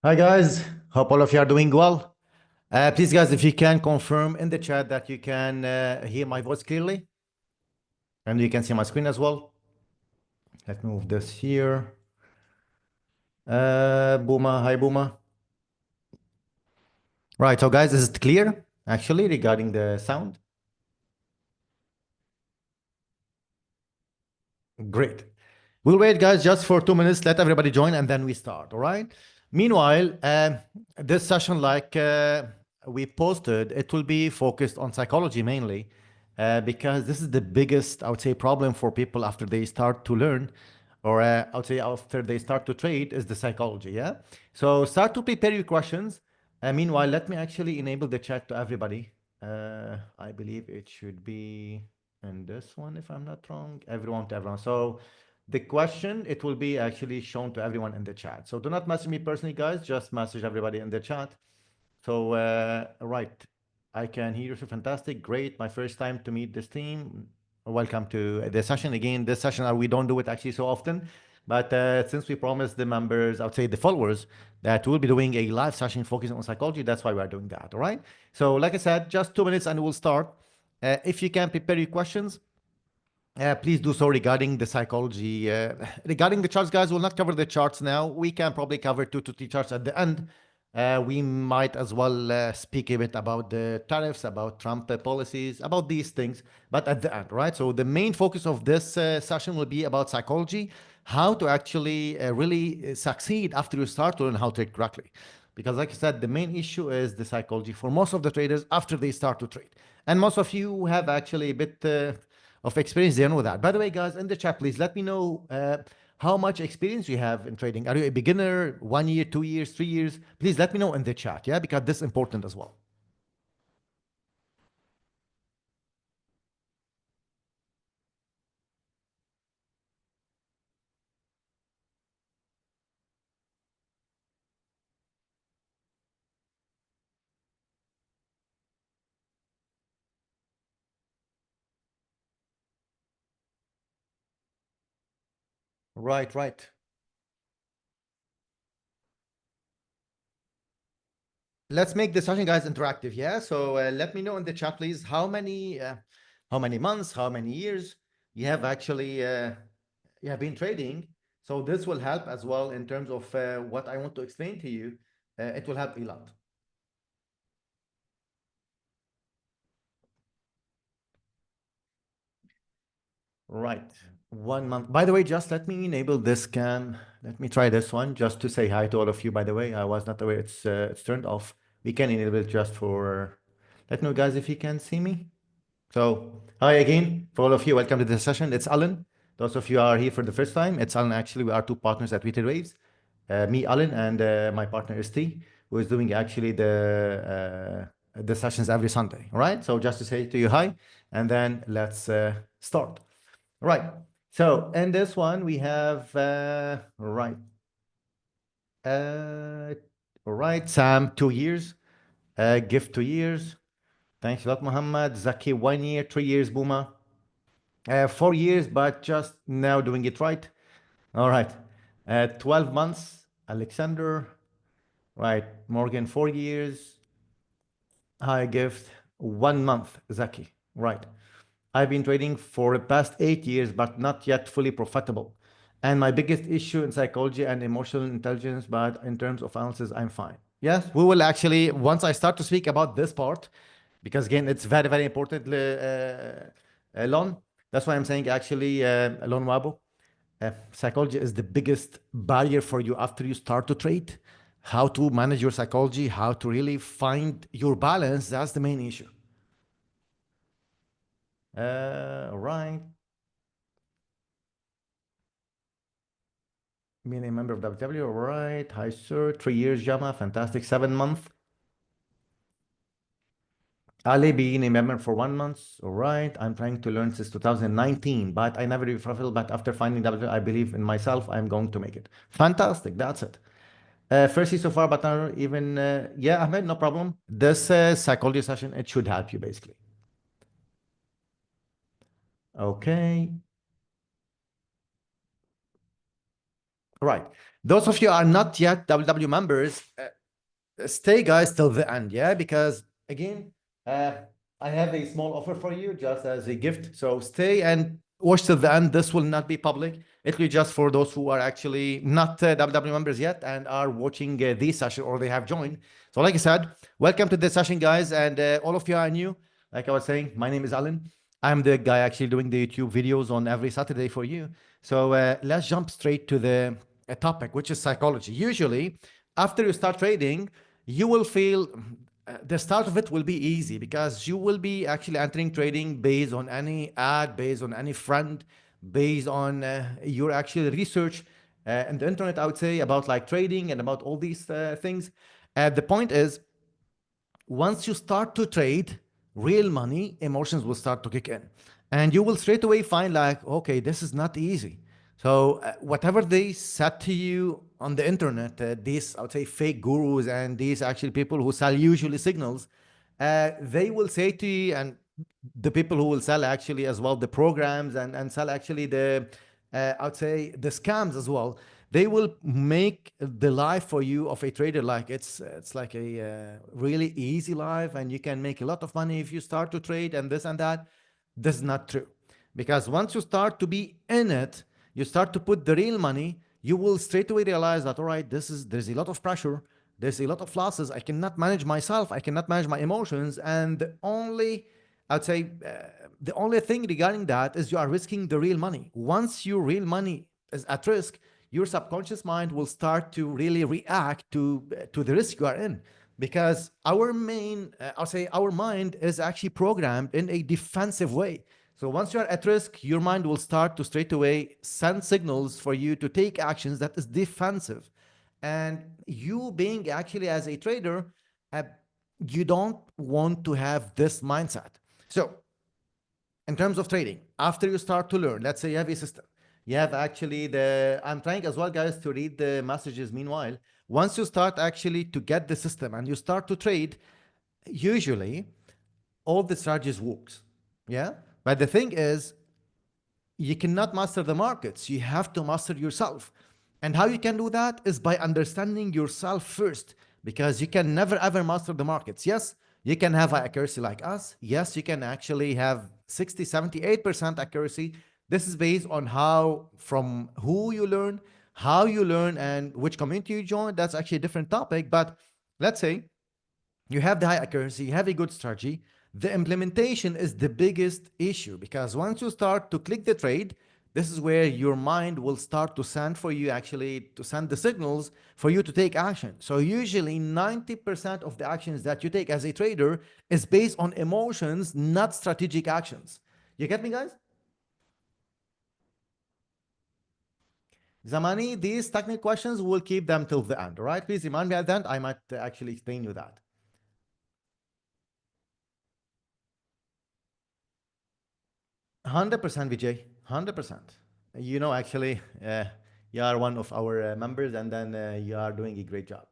Hi guys, hope all of you are doing well. Please guys, if you can confirm in the chat that you can hear my voice clearly and you can see my screen as well. Let's move this here. Booma, hi Booma. Right, so guys, is it clear actually regarding the sound? Great. We'll wait, guys, just for 2 minutes. Let everybody join, and then we start. All right. Meanwhile, this session, like we posted, it will be focused on psychology mainly, because this is the biggest, I would say, problem for people after they start to learn, or I would say after they start to trade, is the psychology. Yeah. So start to prepare your questions. Meanwhile, let me actually enable the chat to everybody. I believe it should be in this one, if I'm not wrong. Everyone to everyone. So the question, it will be actually shown to everyone in the chat. So do not message me personally, guys. Just message everybody in the chat. So, right, I can hear you. So fantastic. Great. My first time to meet this team. Welcome to the session. Again, this session, we don't do it actually so often. But since we promised the members, I would say the followers, that we'll be doing a live session focusing on psychology, that's why we are doing that. All right. So, like I said, just 2 minutes and we'll start. If you can prepare your questions, please do so regarding the psychology. Regarding the charts, guys, we'll not cover the charts now. We can probably cover 2 to 3 charts at the end. We might as well speak a bit about the tariffs, about Trump policies, about these things, but at the end, right? So the main focus of this session will be about psychology, how to actually really succeed after you start to learn how to trade correctly. Because like I said, the main issue is the psychology for most of the traders after they start to trade. And most of you have actually a bit of experience dealing with that. By the way, guys, in the chat, please let me know how much experience you have in trading. Are you a beginner, 1 year, 2 years, 3 years? Please let me know in the chat, yeah, because this is important as well. Right, right. Let's make the session, guys, interactive, yeah? So let me know in the chat, please, how many months, how many years you have actually you have been trading. So this will help as well in terms of what I want to explain to you. It will help a lot. Right. 1 month. By the way, just let me enable this cam. Let me try this one just to say hi to all of you. By the way, I was not aware it's turned off. We can enable it just for. Let me know, guys, if you can see me. So, hi again for all of you. Welcome to the session. It's Alan. Those of you are here for the first time. It's Alan. Actually, we are two partners at Retail Waves. Me, Alan, and my partner is T, who is doing actually the sessions every Sunday. All right. So just to say to you hi, and then let's start. Right. So in this one we have right. Uh, right. Sam, 2 years. Gift 2 years. Thanks a lot, Muhammad. Zaki, 1 year, 3 years, Buma. 4 years, but just now doing it right. All right. 12 months, Alexander. Right. Morgan, 4 years. High gift, 1 month, Zaki. Right. I've been trading for the past 8 years, but not yet fully profitable. And my biggest issue in psychology and emotional intelligence, but in terms of analysis, I'm fine. Yes, we will actually, once I start to speak about this part, because again, it's very, very important, Lon. That's why I'm saying actually, Lon Wabo, psychology is the biggest barrier for you after you start to trade. How to manage your psychology, how to really find your balance, that's the main issue. All right. Being a member of WW, all right. Hi, sir. 3 years, Jama. Fantastic. 7 month. Ali being a member for 1 month. All right. I'm trying to learn since 2019, but I never really fulfilled. But after finding W, I believe in myself. I'm going to make it. Fantastic. That's it. Firstly, so far, but not even, yeah, Ahmed, no problem. This psychology session, it should help you basically. Okay. Right. Those of you are not yet WW members, stay guys till the end, yeah, because again, uh, I have a small offer for you just as a gift, so stay and watch till the end. This will not be public. It will be just for those who are actually not WW members yet and are watching this session, or they have joined. So like I said, welcome to this session, guys, and all of you are new. Like I was saying, my name is Alan. I'm the guy actually doing the YouTube videos on every Saturday for you. So let's jump straight to the topic, which is psychology. Usually, after you start trading, you will feel the start of it will be easy because you will be actually entering trading based on any ad, based on any friend, based on your actual research and the internet, I would say, about like trading and about all these things. The point is, once you start to trade real money, emotions will start to kick in. And you will straight away find like, okay, this is not easy. So whatever they said to you on the internet, these, I would say, fake gurus and these actually people who sell usually signals, they will say to you, and the people who will sell actually as well the programs and sell actually the, I would say, the scams as well, they will make the life for you of a trader like it's like a really easy life and you can make a lot of money if you start to trade and this and that. This is not true, because once you start to be in it, you start to put the real money, you will straight away realize that, all right, there's a lot of pressure, there's a lot of losses, I cannot manage myself, I cannot manage my emotions, and the only, I'd say, the only thing regarding that is you are risking the real money. Once your real money is at risk, your subconscious mind will start to really react to the risk you are in, because our main, I'll say, our mind is actually programmed in a defensive way. So once you're at risk, your mind will start to straight away send signals for you to take actions that is defensive. And you being actually as a trader, uh, you don't want to have this mindset. So in terms of trading, after you start to learn, let's say you have a system, you have actually the, I'm trying as well, guys, to read the messages meanwhile. Once you start actually to get the system and you start to trade, usually all the strategies works. Yeah. But the thing is, you cannot master the markets. You have to master yourself. And how you can do that is by understanding yourself first, because you can never ever master the markets. Yes, you can have accuracy like us. Yes, you can actually have 60, 78% accuracy. This is based on how, from who you learn, how you learn, and which community you join. That's actually a different topic. But let's say you have the high accuracy, you have a good strategy. The implementation is the biggest issue, because once you start to click the trade, this is where your mind will start to send for you, actually to send the signals for you to take action. So usually 90% of the actions that you take as a trader is based on emotions, not strategic actions. You get me, guys? Zamani, these technical questions, we'll keep them till the end, all right? Please remind me at the end. I might actually explain you that. 100% Vijay, 100%. You know, actually, you are one of our members, and then you are doing a great job.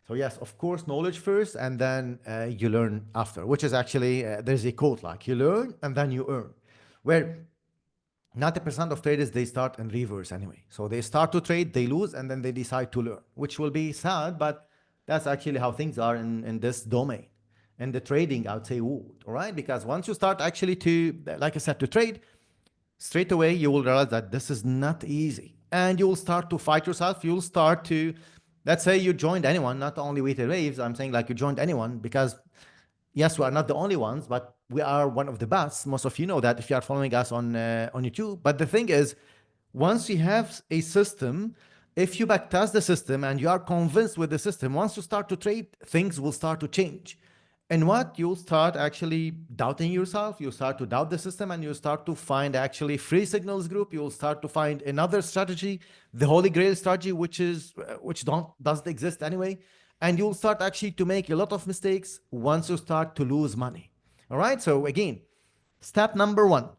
So yes, of course, knowledge first, and then you learn after, which is actually, there's a quote like, you learn and then you earn, where 90% of traders, they start in reverse anyway. So they start to trade, they lose, and then they decide to learn, which will be sad, but that's actually how things are in this domain. In the trading, I would say, world, all right? Because once you start actually to, like I said, to trade, straight away you will realize that this is not easy. And you will start to fight yourself. You'll start to, let's say you joined anyone, not only weighted waves, I'm saying like you joined anyone, because yes, we are not the only ones, but we are one of the best. Most of you know that if you are following us on YouTube. But the thing is, once you have a system, if you backtest the system and you are convinced with the system, once you start to trade, things will start to change. And what you'll start actually doubting yourself, you start to doubt the system, and you start to find actually free signals group. You'll start to find another strategy, the holy grail strategy, which doesn't exist anyway. And you'll start actually to make a lot of mistakes once you start to lose money. All right. So again, step number one,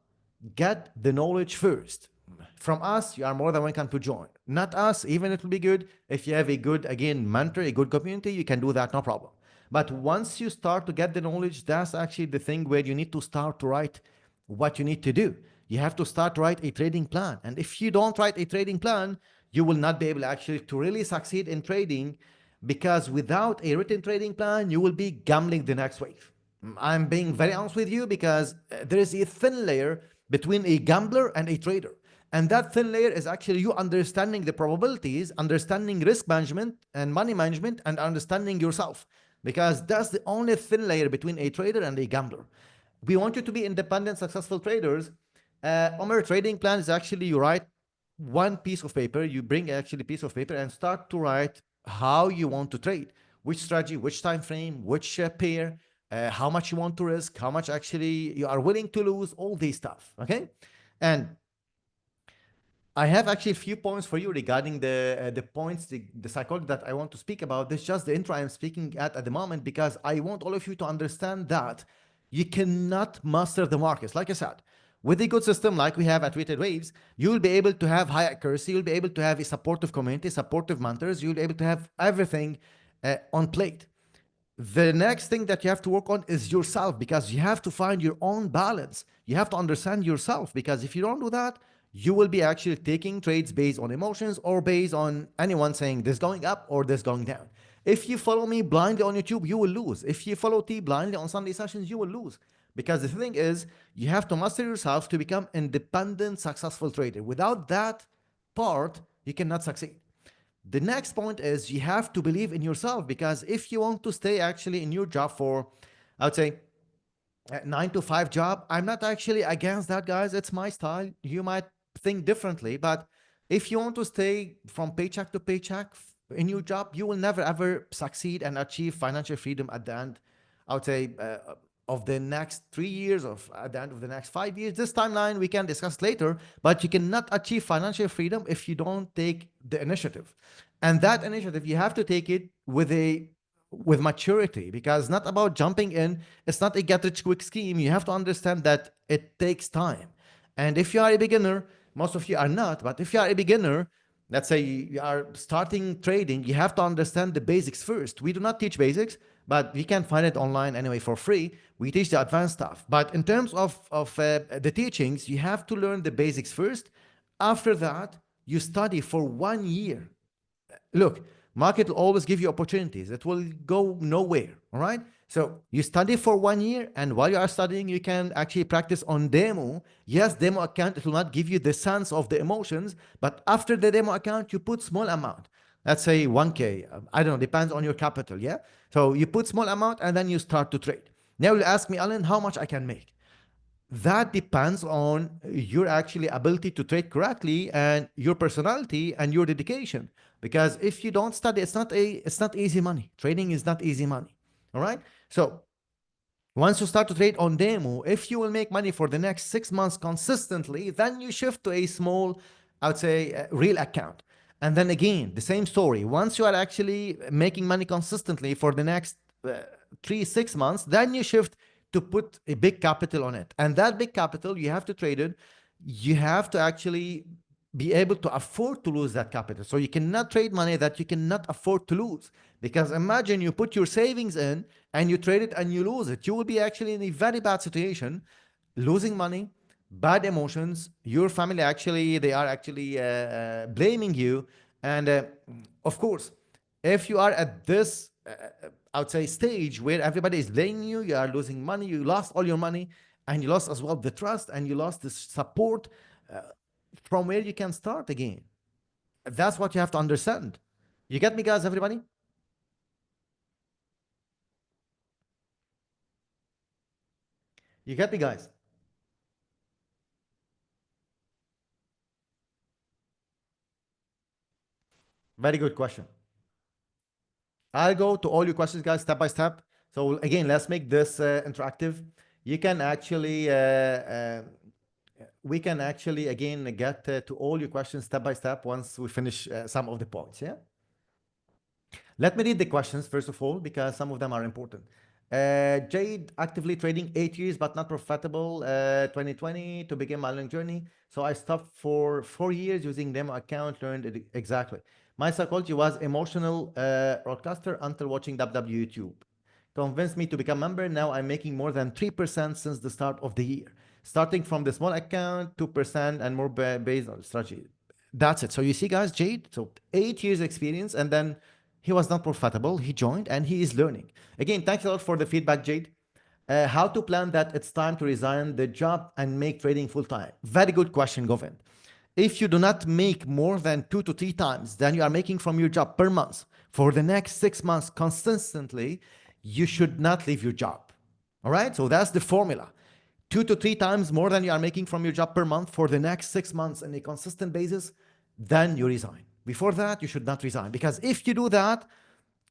get the knowledge first. From us, you are more than welcome to join. Not us, even it will be good. If you have a good, again, mentor, a good community, you can do that, no problem. But once you start to get the knowledge, that's actually the thing where you need to start to write what you need to do. You have to start to write a trading plan. And if you don't write a trading plan, you will not be able actually to really succeed in trading, because without a written trading plan, you will be gambling the next wave. I'm being very honest with you, because there is a thin layer between a gambler and a trader. And that thin layer is actually you understanding the probabilities, understanding risk management and money management, and understanding yourself. Because that's the only thin layer between a trader and a gambler. We want you to be independent, successful traders. Omar, trading plan is actually you write one piece of paper, you bring actually a piece of paper and start to write how you want to trade, which strategy, which time frame, which pair, how much you want to risk, how much actually you are willing to lose, all these stuff. Okay, and I have actually a few points for you regarding the points, the psychology that I want to speak about. This is just the intro I'm speaking at the moment, because I want all of you to understand that you cannot master the markets. Like I said, with a good system like we have at Weighted Waves, you will be able to have high accuracy, you'll be able to have a supportive community, supportive mentors, you'll be able to have everything on plate. The next thing that you have to work on is yourself, because you have to find your own balance. You have to understand yourself, because if you don't do that, you will be actually taking trades based on emotions or based on anyone saying this going up or this going down. If you follow me blindly on YouTube, you will lose. If you follow T blindly on Sunday sessions, you will lose. Because the thing is, you have to master yourself to become independent, successful trader. Without that part, you cannot succeed. The next point is you have to believe in yourself, because if you want to stay actually in your job for, I would say, a 9 to 5 job, I'm not actually against that, guys. It's my style. You might think differently, but if you want to stay from paycheck to paycheck in your job, you will never ever succeed and achieve financial freedom at the end, I would say, of the next 3 years, of at the end of the next 5 years. This timeline we can discuss later, but you cannot achieve financial freedom if you don't take the initiative. And that initiative, you have to take it with maturity, because it's not about jumping in. It's not a get rich quick scheme. You have to understand that it takes time. And if you are a beginner, most of you are not, but if you are a beginner, let's say you are starting trading, you have to understand the basics first. We do not teach basics, but you can find it online anyway for free. We teach the advanced stuff. But in terms of the teachings, you have to learn the basics first. After that, you study for 1 year. Look, market will always give you opportunities. It will go nowhere. All right. So you study for 1 year, and while you are studying, you can actually practice on demo. Yes, demo account, it will not give you the sense of the emotions, but after the demo account, you put small amount. Let's say 1K. I don't know, depends on your capital. Yeah. So you put small amount and then you start to trade. Now you ask me, Alan, how much I can make? That depends on your actually ability to trade correctly and your personality and your dedication. Because if you don't study, it's not easy money. Trading is not easy money. All right. So once you start to trade on demo, if you will make money for the next 6 months consistently, then you shift to a small, I would say, real account. And then again, the same story. Once you are actually making money consistently for the next 3 6 months, then you shift to put a big capital on it. And that big capital, you have to trade it. You have to actually be able to afford to lose that capital. So you cannot trade money that you cannot afford to lose. Because imagine you put your savings in and you trade it and you lose it. You will be actually in a very bad situation, losing money, bad emotions. Your family actually, they are actually blaming you. And of course, if you are at this, I would say, stage where everybody is blaming you, you are losing money, you lost all your money, and you lost as well the trust, and you lost the support. Uh, from where you can start again. That's what you have to understand. You get me, guys, everybody? You get me, guys? Very good question. I'll go to all your questions, guys, step by step. So again, let's make this interactive. You can actually, we can actually again get to all your questions step by step once we finish some of the points. Yeah. Let me read the questions first of all, because some of them are important. Jade, actively trading 8 years but not profitable. 2020 to begin my learning journey. So I stopped for 4 years using demo account, learned it exactly. My psychology was emotional broadcaster until watching WW YouTube. Convinced me to become member. Now I'm making more than 3% since the start of the year. Starting from the small account, 2% and more based on strategy. That's it. So you see, guys, Jade, so 8 years experience, and then he was not profitable. He joined and he is learning. Again, thanks a lot for the feedback, Jade. How to plan that it's time to resign the job and make trading full time? Very good question, Govind. If you do not make more than 2 to 3 times than you are making from your job per month for the next 6 months consistently, you should not leave your job. All right. So that's the formula. 2 to 3 times more than you are making from your job per month for the next 6 months on a consistent basis, then you resign. Before that, you should not resign, because if you do that,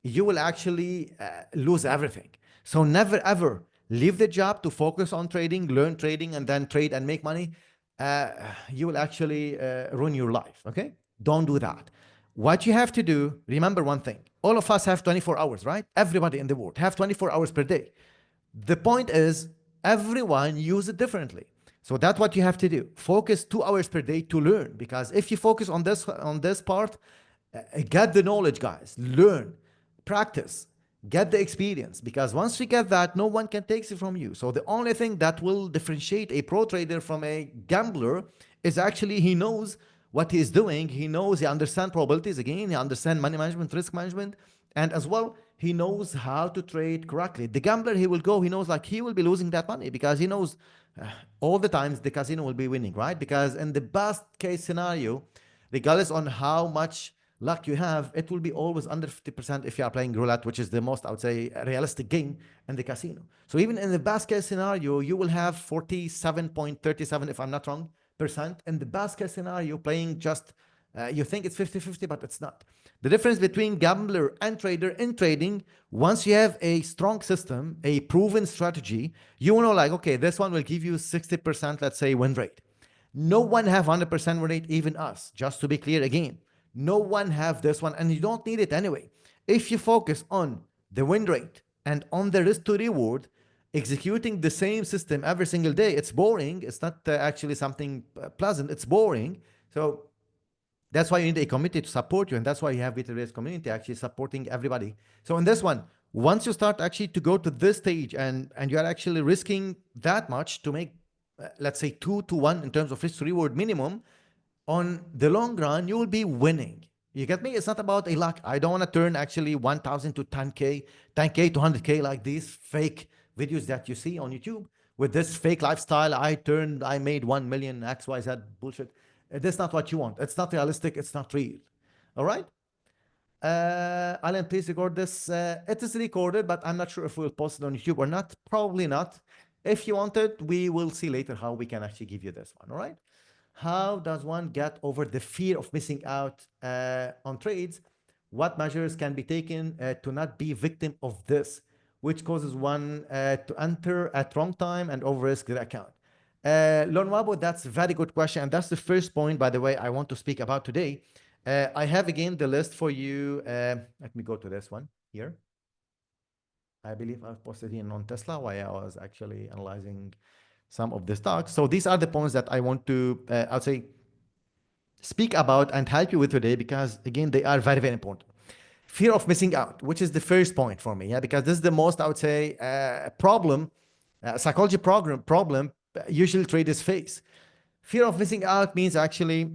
you will actually lose everything. So never ever leave the job to focus on trading, learn trading, and then trade and make money. Uh, you will actually ruin your life. Okay? Don't do that. What you have to do, remember one thing. All of us have 24 hours, right? Everybody in the world have 24 hours per day. The point is, everyone use it differently. So that's what you have to do. Focus 2 hours per day to learn. Because if you focus on this part, get the knowledge, guys. Learn, practice, get the experience. Because once you get that, no one can take it from you. So the only thing that will differentiate a pro trader from a gambler is actually he knows what he is doing. He knows, he understands probabilities. Again, he understands money management, risk management, and as well, he knows how to trade correctly. The gambler, he will go, he knows like he will be losing that money, because he knows all the times the casino will be winning, right? Because in the best case scenario, regardless on how much luck you have, it will be always under 50% if you are playing roulette, which is the most, I would say, realistic game in the casino. So even in the best case scenario, you will have 47.37, if I'm not wrong, percent in the best case scenario playing just, you think it's 50-50, but it's not. The difference between gambler and trader in trading, once you have a strong system, a proven strategy, you know, like, okay, this one will give you 60%, let's say, win rate. No one have 100% win rate, even us, just to be clear again. No one have this one, and you don't need it anyway. If you focus on the win rate and on the risk to reward, executing the same system every single day, it's boring. It's not actually something pleasant. It's boring. So that's why you need a committee to support you, and that's why you have VTRS community actually supporting everybody. So in this one, once you start actually to go to this stage and you are actually risking that much to make, let's say 2 to 1 in terms of risk to reward minimum, on the long run, you will be winning. You get me? It's not about a luck. I don't want to turn actually 1,000 to 10K, 10K to 100K like these fake videos that you see on YouTube. With this fake lifestyle, I made 1 million XYZ bullshit. That's not what you want. It's not realistic. It's not real. All right? Alan, please record this. It is recorded, but I'm not sure if we'll post it on YouTube or not. Probably not. If you want it, we will see later how we can actually give you this one. All right? How does one get over the fear of missing out on trades? What measures can be taken to not be victim of this, which causes one to enter at wrong time and over-risk their account? Lonwabo, that's a very good question. And that's the first point, by the way, I want to speak about today. I have again the list for you. Let me go to this one here. I believe I've posted in on Tesla while I was actually analyzing some of the stocks. So these are the points that I want to, I'll say, speak about and help you with today, because again, they are very, very important. Fear of missing out, which is the first point for me, yeah, because this is the most, I would say, problem, psychology problem usually traders face. Fear of missing out means actually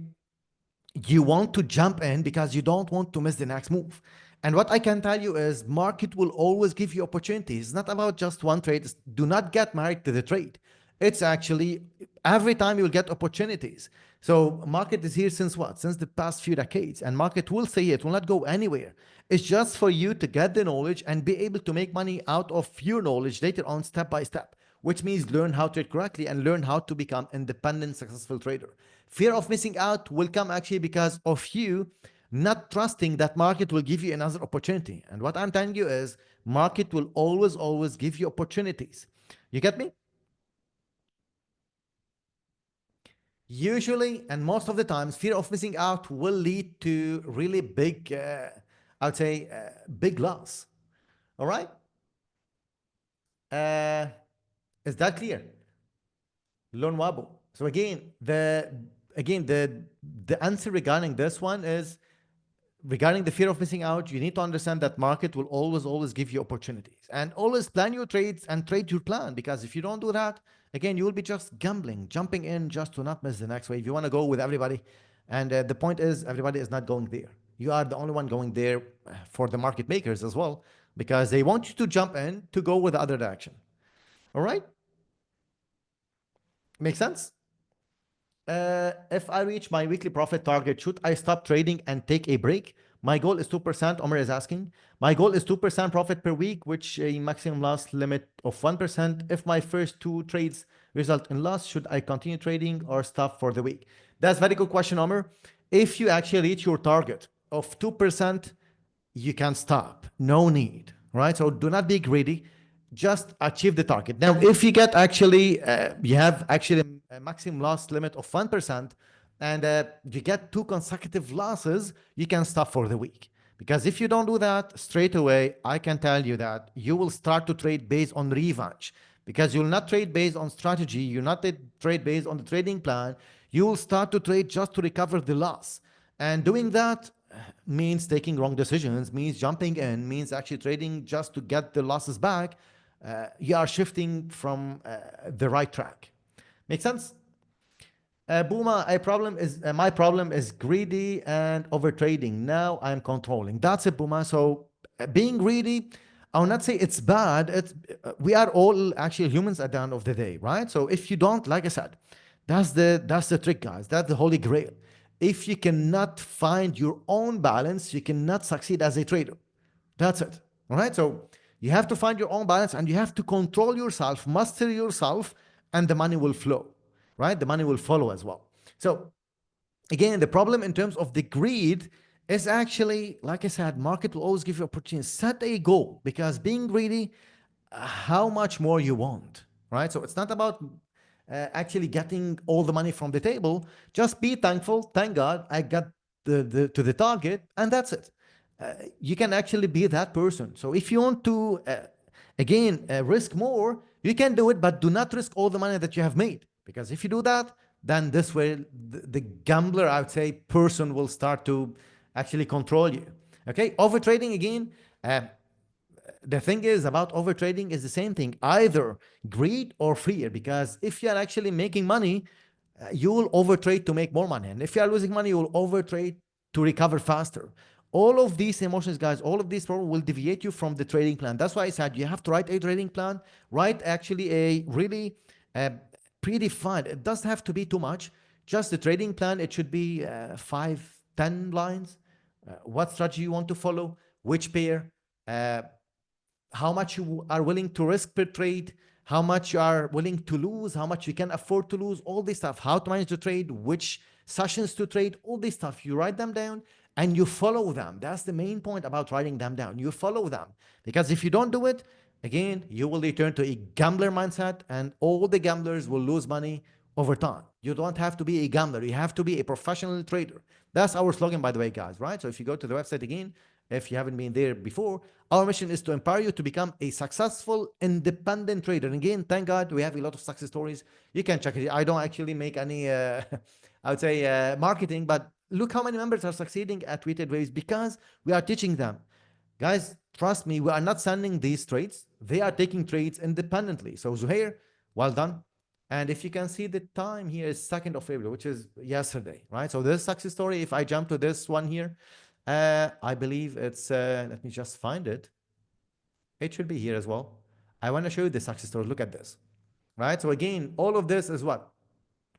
you want to jump in because you don't want to miss the next move. And what I can tell you is market will always give you opportunities. It's not about just one trade. Do not get married to the trade. It's actually every time you'll get opportunities. So market is here since what? Since the past few decades, and market will stay here. It will not go anywhere. It's just for you to get the knowledge and be able to make money out of your knowledge later on, step by step, which means learn how to trade correctly and learn how to become independent, successful trader. Fear of missing out will come actually because of you not trusting that market will give you another opportunity. And what I'm telling you is market will always, always give you opportunities. You get me? Usually, and most of the times, fear of missing out will lead to really big, I would say, big loss. All right? Is that clear? Lone Wabo. So the answer regarding this one is, regarding the fear of missing out, you need to understand that market will always, always give you opportunities, and always plan your trades and trade your plan. Because if you don't do that, again, you will be just gambling, jumping in just to not miss the next wave. You want to go with everybody, And the point is, everybody is not going there. You are the only one going there for the market makers as well, because they want you to jump in to go with the other direction. All right? Make sense? If I reach my weekly profit target, should I stop trading and take a break? My goal is 2%. Omar is asking. My goal is 2% profit per week, which a maximum loss limit of 1%. If my first two trades result in loss, should I continue trading or stop for the week? That's a very good question, Omar. If you actually reach your target of 2%, you can stop. No need, right? So do not be greedy. Just achieve the target. Now, if you get actually, you have actually a maximum loss limit of 1%, and you get two consecutive losses, you can stop for the week. Because if you don't do that straight away, I can tell you that you will start to trade based on revenge. Because you'll not trade based on strategy, you'll not trade based on the trading plan. You will start to trade just to recover the loss. And doing that means taking wrong decisions, means jumping in, means actually trading just to get the losses back. You are shifting from the right track. Make sense? Boomer, my problem is greedy and overtrading. Now I'm controlling. That's it, Boomer. So being greedy, I will not say it's bad. We are all actually humans at the end of the day, right? So if you don't, like I said, that's the trick, guys. That's the holy grail. If you cannot find your own balance, you cannot succeed as a trader. That's it. All right. So you have to find your own balance and you have to control yourself, master yourself, and the money will flow, right? The money will follow as well. So again, the problem in terms of the greed is actually, like I said, market will always give you opportunities. Set a goal, because being greedy, how much more you want, right? So it's not about actually getting all the money from the table. Just be thankful. Thank God I got to the target, and that's it. You can actually be that person. So if you want to, again, risk more, you can do it, but do not risk all the money that you have made. Because if you do that, then this way, the gambler, I would say, person will start to actually control you. Okay, overtrading again. The thing is about overtrading is the same thing, either greed or fear. Because if you are actually making money, you will overtrade to make more money. And if you are losing money, you will overtrade to recover faster. All of these emotions, guys, all of these problems will deviate you from the trading plan. That's why I said you have to write a trading plan, write actually a really predefined. It doesn't have to be too much. Just the trading plan, it should be 5, 10 lines. What strategy you want to follow, which pair, how much you are willing to risk per trade, how much you are willing to lose, how much you can afford to lose, all this stuff, how to manage the trade, which sessions to trade, all this stuff. You write them down and you follow them. That's the main point about writing them down. You follow them. Because if you don't do it, again, you will return to a gambler mindset and all the gamblers will lose money over time. You don't have to be a gambler. You have to be a professional trader. That's our slogan, by the way, guys, right? So if you go to the website again, if you haven't been there before, our mission is to empower you to become a successful independent trader. And again, thank God we have a lot of success stories. You can check it. I don't actually make any, I would say, marketing, but look how many members are succeeding at Weighted Waves because we are teaching them. Guys, trust me, we are not sending these trades. They are taking trades independently. So Zuhair, well done. And if you can see the time here is 2nd of April, which is yesterday, right? So this success story, if I jump to this one here, I believe it's, let me just find it. It should be here as well. I want to show you the success story. Look at this, right? So again, all of this is what?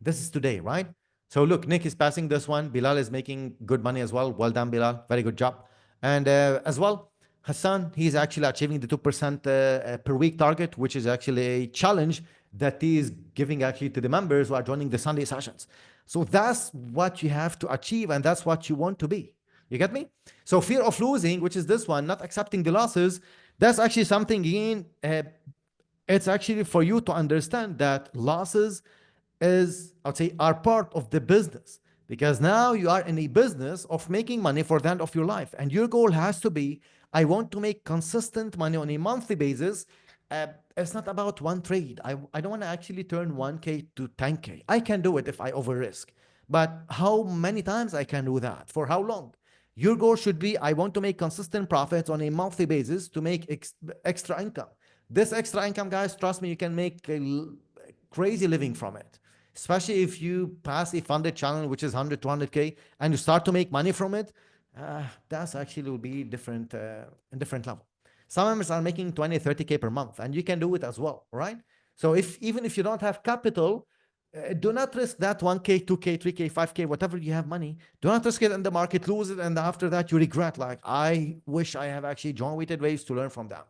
This is today, right? So look, Nick is passing this one. Bilal is making good money as well. Well done, Bilal. Very good job. And as well, Hassan, he's actually achieving the 2% per week target, which is actually a challenge that he is giving actually to the members who are joining the Sunday sessions. So that's what you have to achieve, and that's what you want to be. You get me? So fear of losing, which is this one, not accepting the losses, that's actually something, again, it's actually for you to understand that losses is, I would say, are part of the business. Because now you are in a business of making money for the end of your life. And your goal has to be, I want to make consistent money on a monthly basis. It's not about one trade. I don't want to actually turn 1K to 10K. I can do it if I over risk. But how many times I can do that? For how long? Your goal should be, I want to make consistent profits on a monthly basis to make extra income. This extra income, guys, trust me, you can make a crazy living from it. especially if you pass a funded channel, which is 100 to 100K, and you start to make money from it. That's actually will be different, in different level. Some members are making 20, 30K per month, and you can do it as well, right? So even if you don't have capital, do not risk that 1K, 2K, 3K, 5K, whatever you have money. Do not risk it in the market, lose it, and after that you regret. Like, I wish I have actually joined weighted waves to learn from them.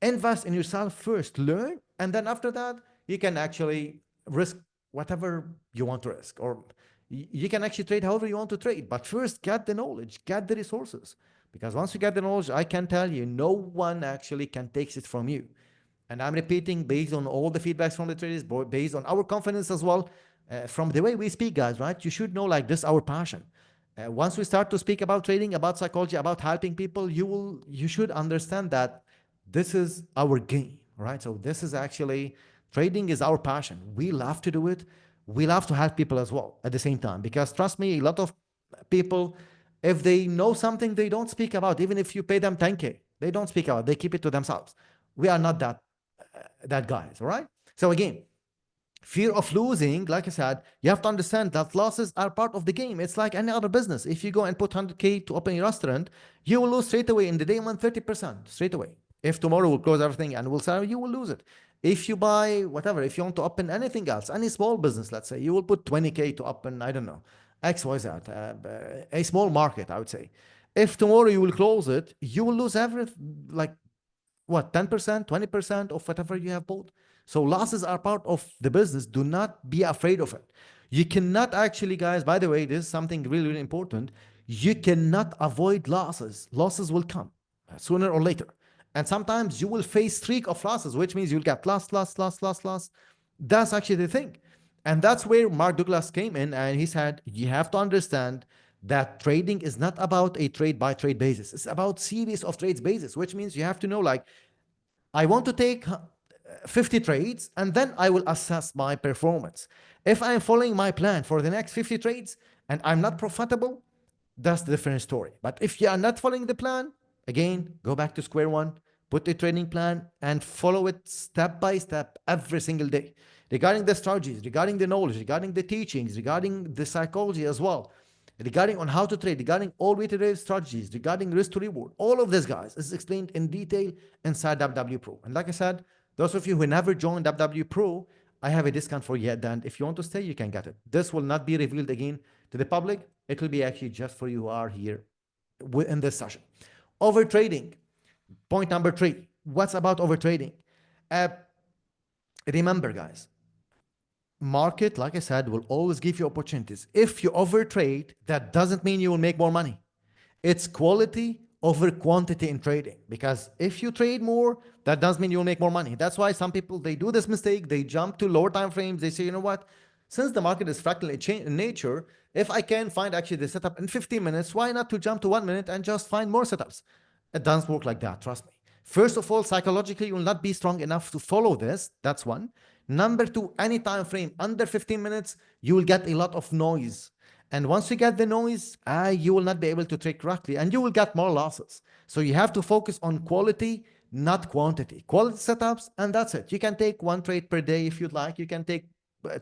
Invest in yourself first, learn, and then after that, you can actually risk whatever you want to risk, or you can actually trade however you want to trade. But first, get the knowledge, get the resources. Because once you get the knowledge, I can tell you, no one actually can take it from you. And I'm repeating based on all the feedbacks from the traders, based on our confidence as well, from the way we speak, guys, right? You should know like this, our passion. Once we start to speak about trading, about psychology, about helping people, you should understand that this is our game, right? So this is actually, trading is our passion. We love to do it. We love to help people as well at the same time, because trust me, a lot of people, if they know something, they don't speak about. Even if you pay them 10K, they don't speak about. They keep it to themselves. We are not that guys, all right? So again, fear of losing, like I said, you have to understand that losses are part of the game. It's like any other business. If you go and put 100K to open a restaurant, you will lose straight away in the day one, 30% straight away. If tomorrow we'll close everything and we'll sell, you will lose it. If you buy whatever, if you want to open anything else, any small business, let's say, you will put 20K to open, I don't know, XYZ, a small market, I would say. If tomorrow you will close it, you will lose everything, like what, 10%, 20% of whatever you have bought. So losses are part of the business. Do not be afraid of it. You cannot actually, guys, by the way, this is something really, really important. You cannot avoid losses. Losses will come sooner or later. And sometimes you will face streak of losses, which means you'll get loss. That's actually the thing. And that's where Mark Douglas came in, and he said, you have to understand that trading is not about a trade by trade basis. It's about series of trades basis, which means you have to know, like, I want to take 50 trades, and then I will assess my performance. If I'm following my plan for the next 50 trades and I'm not profitable, that's the different story. But if you are not following the plan, again, go back to square one, put a training plan and follow it step by step every single day. Regarding the strategies, regarding the knowledge, regarding the teachings, regarding the psychology as well, regarding on how to trade, regarding all weighted strategies, regarding risk to reward, all of this, guys, is explained in detail inside WW Pro. And like I said, those of you who never joined WW Pro, I have a discount for you at the end. If you want to stay, you can get it. This will not be revealed again to the public. It will be actually just for you who are here in this session. Overtrading. Point number 3. What's about overtrading? Remember, guys, market, like I said, will always give you opportunities. If you overtrade, that doesn't mean you will make more money. It's quality over quantity in trading, because if you trade more, that does mean you'll make more money. That's why some people, they do this mistake. They jump to lower time frames. They say, you know what, since the market is fractal in nature, if I can find actually the setup in 15 minutes, why not to jump to 1 minute and just find more setups? It doesn't work like that, trust me. First of all, psychologically, you will not be strong enough to follow this. That's one. Number 2, any time frame under 15 minutes, you will get a lot of noise. And once you get the noise, you will not be able to trade correctly, and you will get more losses. So you have to focus on quality, not quantity. Quality setups, and that's it. You can take 1 trade per day if you'd like. You can take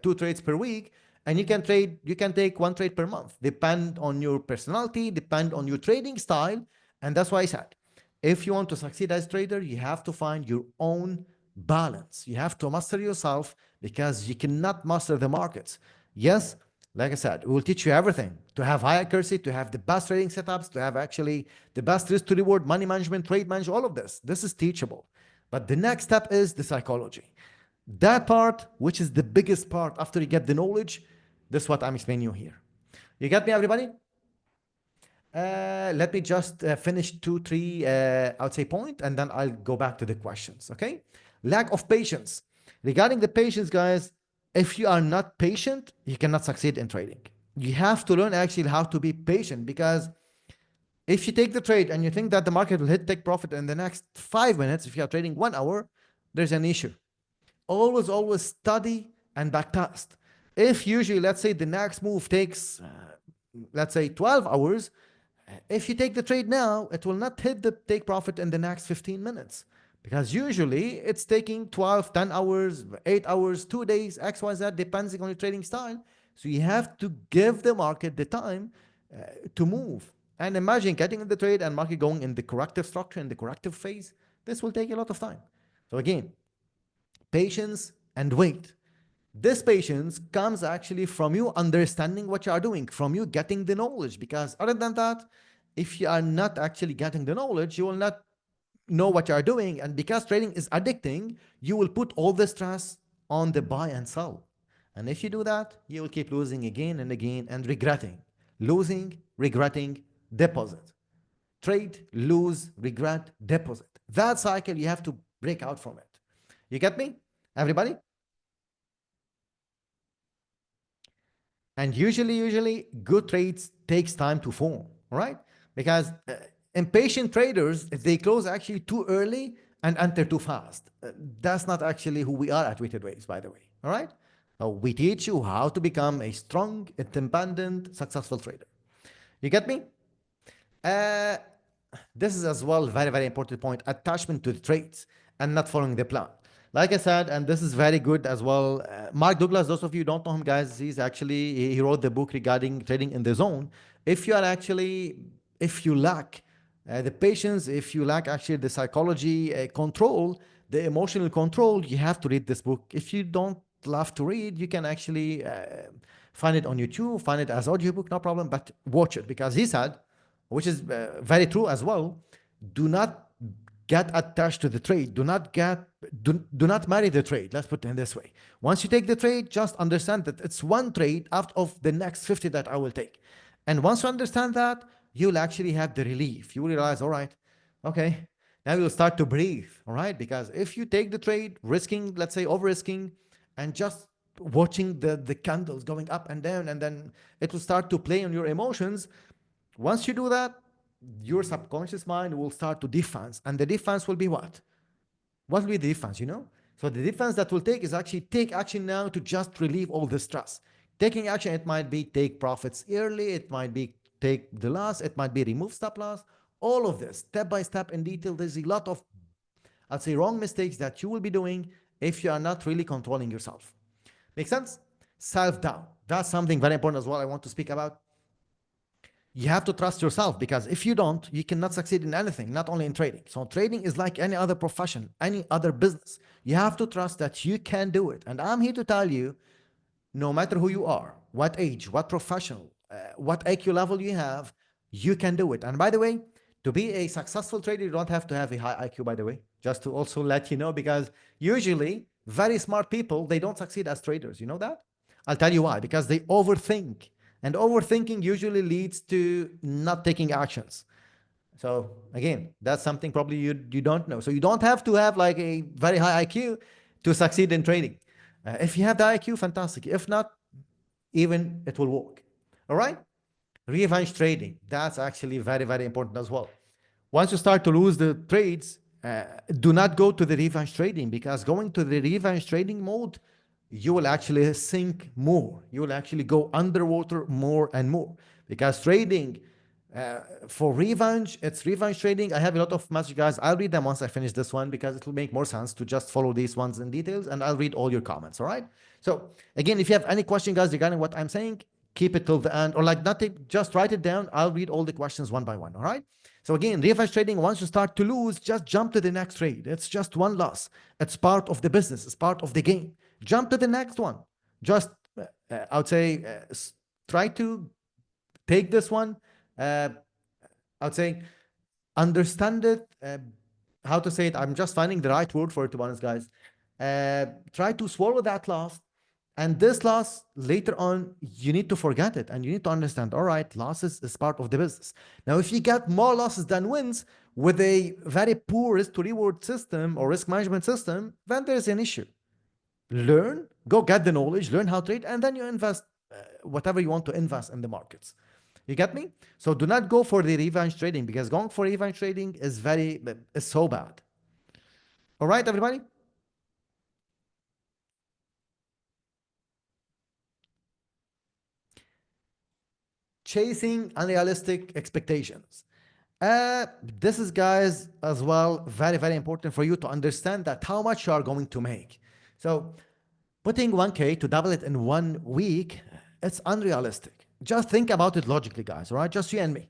2 trades per week, and you can take 1 trade per month. Depend on your personality, depend on your trading style. And that's why I said, if you want to succeed as a trader, you have to find your own balance. You have to master yourself, because you cannot master the markets. Yes, like I said, we will teach you everything to have high accuracy, to have the best trading setups, to have actually the best risk to reward, money management, trade management, all of this. This is teachable. But the next step is the psychology. That part, which is the biggest part after you get the knowledge, this is what I'm explaining you here. You get me, everybody? Let me just finish 2, 3, I would say point, and then I'll go back to the questions, okay? Lack of patience. Regarding the patience, guys, if you are not patient, you cannot succeed in trading. You have to learn actually how to be patient, because if you take the trade and you think that the market will take profit in the next 5 minutes, if you are trading 1 hour, there's an issue. Always study and backtest. If usually, let's say the next move takes, let's say 12 hours, if you take the trade now, it will not hit the take profit in the next 15 minutes. Because usually it's taking 12, 10 hours, 8 hours, 2 days, XYZ, depending on your trading style. So you have to give the market the time to move. And imagine getting in the trade and market going in the corrective structure, in the corrective phase. This will take a lot of time. So again, patience and wait. This patience comes actually from you understanding what you are doing, from you getting the knowledge. Because other than that, if you are not actually getting the knowledge, you will not know what you are doing. And because trading is addicting, you will put all the stress on the buy and sell. And if you do that, you will keep losing again and again and regretting. Losing, regretting, deposit. Trade, lose, regret, deposit. That cycle, you have to break out from it. You get me? Everybody? And usually, good trades takes time to form, right? Because impatient traders, if they close actually too early and enter too fast, that's not actually who we are at Weighted Waves, by the way. All right? So we teach you how to become a strong, independent, successful trader. You get me? Uh, this is as well very, very important point, attachment to the trades and not following the plan. Like I said, and this is very good as well. Mark Douglas, those of you who don't know him, guys, he's actually, he wrote the book regarding trading in the zone. If you are actually, if you lack the patience, if you lack actually the psychology control, the emotional control, you have to read this book. If you don't love to read, you can actually find it on YouTube, find it as audiobook, no problem, but watch it because he said, which is very true as well, do not get attached to the trade. Do not marry the trade. Let's put it in this way. Once you take the trade, just understand that it's one trade out of the next 50 that I will take. And once you understand that, you'll actually have the relief. You will realize, all right, okay, now you'll start to breathe, all right? Because if you take the trade, risking, let's say over risking, and just watching the candles going up and down, and then it will start to play on your emotions. Once you do that, your subconscious mind will start to defense. And the defense will be what? What will be the defense, you know? So the defense that will take is actually take action now to just relieve all the stress. Taking action, it might be take profits early, it might be take the loss, it might be remove stop loss. All of this, step by step in detail, there's a lot of, I'd say, wrong mistakes that you will be doing if you are not really controlling yourself. Make sense? Self-doubt. That's something very important as well I want to speak about. You have to trust yourself because if you don't, you cannot succeed in anything, not only in trading. So trading is like any other profession, any other business. You have to trust that you can do it. And I'm here to tell you, no matter who you are, what age, what professional, what IQ level you have, you can do it. And by the way, to be a successful trader, you don't have to have a high IQ, by the way, just to also let you know, because usually very smart people, they don't succeed as traders. You know that? I'll tell you why, because they overthink. And overthinking usually leads to not taking actions. So again, that's something probably you don't know. So you don't have to have like a very high IQ to succeed in trading. If you have the IQ, fantastic. If not, even it will work. All right? Revenge trading. That's actually very, very important as well. Once you start to lose the trades, do not go to the revenge trading because going to the revenge trading mode, you will actually sink more. You will actually go underwater more and more because trading for revenge, it's revenge trading. I have a lot of messages, guys. I'll read them once I finish this one because it will make more sense to just follow these ones in details and I'll read all your comments. All right. So again, if you have any question, guys, regarding what I'm saying, keep it till the end or like nothing, just write it down. I'll read all the questions one by one. All right. So again, revenge trading, once you start to lose, just jump to the next trade. It's just one loss. It's part of the business. It's part of the game. Jump to the next one. Just, I would say, try to take this one. I would say, understand it. How to say it? I'm just finding the right word for it, to be honest, guys. Try to swallow that loss. And this loss, later on, you need to forget it and you need to understand, all right, losses is part of the business. Now, if you get more losses than wins with a very poor risk to reward system or risk management system, then there's an issue. Learn, go get the knowledge, learn how to trade, and then you invest whatever you want to invest in the markets. You get me? So do not go for the revenge trading because going for revenge trading is so bad. All right, everybody? Chasing unrealistic expectations. This is, guys, as well, very, very important for you to understand that how much you are going to make. So putting 1K to double it in 1 week, it's unrealistic. Just think about it logically, guys, all right? Just you and me.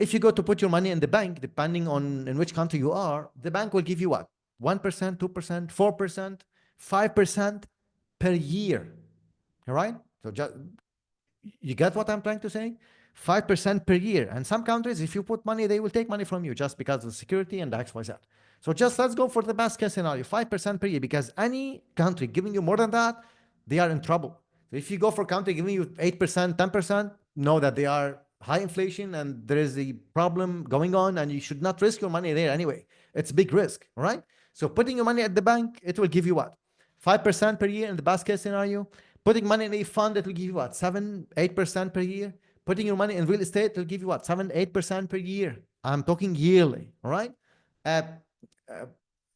If you go to put your money in the bank, depending on in which country you are, the bank will give you what? 1%, 2%, 4%, 5% per year. All right? So just, you get what I'm trying to say? 5% per year. And some countries, if you put money, they will take money from you just because of security and X, Y, Z. So just let's go for the best case scenario, 5% per year, because any country giving you more than that, they are in trouble. So if you go for a country giving you 8%, 10%, know that they are high inflation and there is a problem going on and you should not risk your money there anyway. It's a big risk, all right? So putting your money at the bank, it will give you what? 5% per year in the best case scenario. Putting money in a fund, it will give you what? 7, 8% per year. Putting your money in real estate, it will give you what? 7, 8% per year. I'm talking yearly, all right? Uh,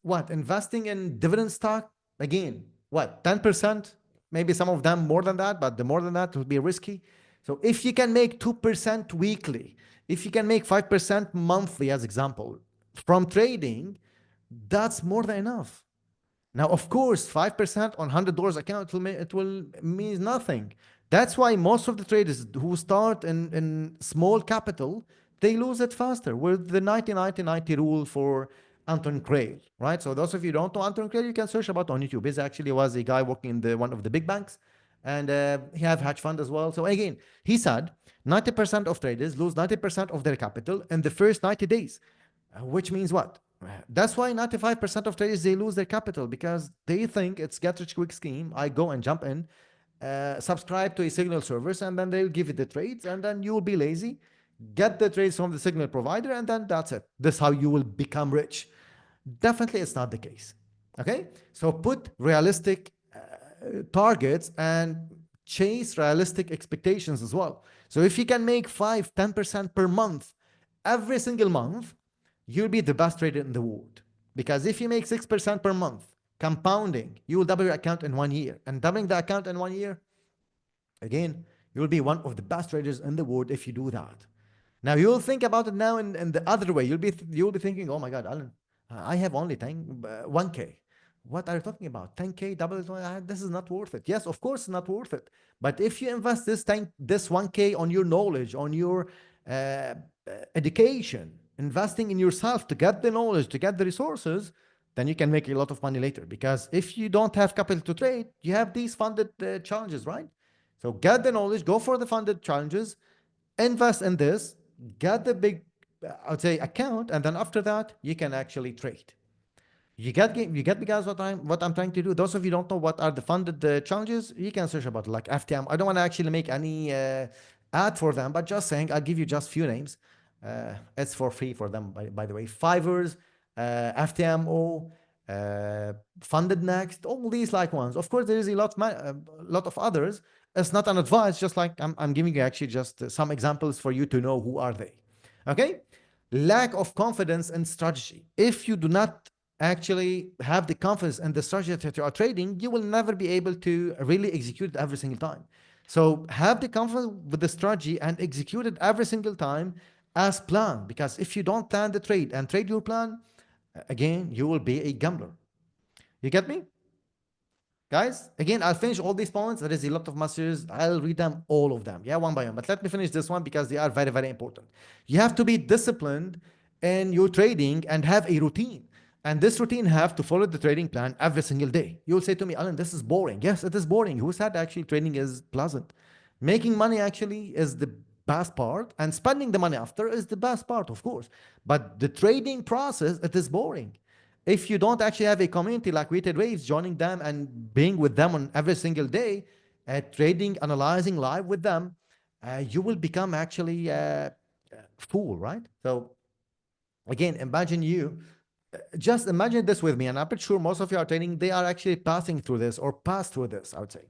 what? Investing in dividend stock, again, what? 10%? Maybe some of them more than that, but the more than that will be risky. So if you can make 2% weekly, if you can make 5% monthly, as example, from trading, that's more than enough. Now, of course, 5% on $100 account, it will mean nothing. That's why most of the traders who start in small capital, they lose it faster with the 90-90-90 rule for Anton Crail, right? So those of you who don't know Anton Crail, you can search about on YouTube. He actually was a guy working in one of the big banks, and he have hedge fund as well. So again, he said 90% of traders lose 90% of their capital in the first 90 days, which means what? That's why 95% of traders, they lose their capital because they think it's get rich quick scheme. I go and jump in, subscribe to a signal service, and then they'll give you the trades, and then you will be lazy, get the trades from the signal provider, and then that's it. This is how you will become rich. Definitely, it's not the case. Okay, so put realistic targets and chase realistic expectations as well. So if you can make 5-10% per month every single month, you'll be the best trader in the world. Because if you make 6% per month compounding, you will double your account in 1 year. And doubling the account in 1 year, again, you'll be one of the best traders in the world if you do that. Now you'll think about it now in the other way. You'll be thinking, oh my God, Alan, I have only 1K. What are you talking about? 10K, double, this is not worth it. Yes, of course, it's not worth it. But if you invest this 1K on your knowledge, on your education, investing in yourself to get the knowledge, to get the resources, then you can make a lot of money later. Because if you don't have capital to trade, you have these funded challenges, right? So get the knowledge, go for the funded challenges, invest in this, get the big, I would say, account, and then after that, you can actually trade. You get me, guys, what I'm trying to do. Those of you don't know what are the funded challenges, you can search about it, like FTM. I don't want to actually make any ad for them, but just saying, I'll give you just few names. It's for free for them, by the way. Fivers, FTMO, Funded Next, all these like ones. Of course, there is a lot of others. It's not an advice, just like I'm giving you actually just some examples for you to know who are they. Okay? Lack of confidence and strategy. If you do not actually have the confidence in the strategy that you are trading, you will never be able to really execute it every single time. So have the confidence with the strategy and execute it every single time as planned. Because if you don't plan the trade and trade your plan, again, you will be a gambler. You get me? Guys, again, I'll finish all these points. There is a lot of messages. I'll read them, all of them. Yeah, one by one. But let me finish this one because they are very, very important. You have to be disciplined in your trading and have a routine. And this routine have to follow the trading plan every single day. You'll say to me, Alan, this is boring. Yes, it is boring. Who said actually trading is pleasant? Making money actually is the best part, and spending the money after is the best part, of course. But the trading process, it is boring. If you don't actually have a community like Weighted Waves, joining them and being with them on every single day, trading, analyzing live with them, you will become actually a fool, right? So again, just imagine this with me, and I'm pretty sure most of you are trading, they are actually passing through this or passed through this, I would say.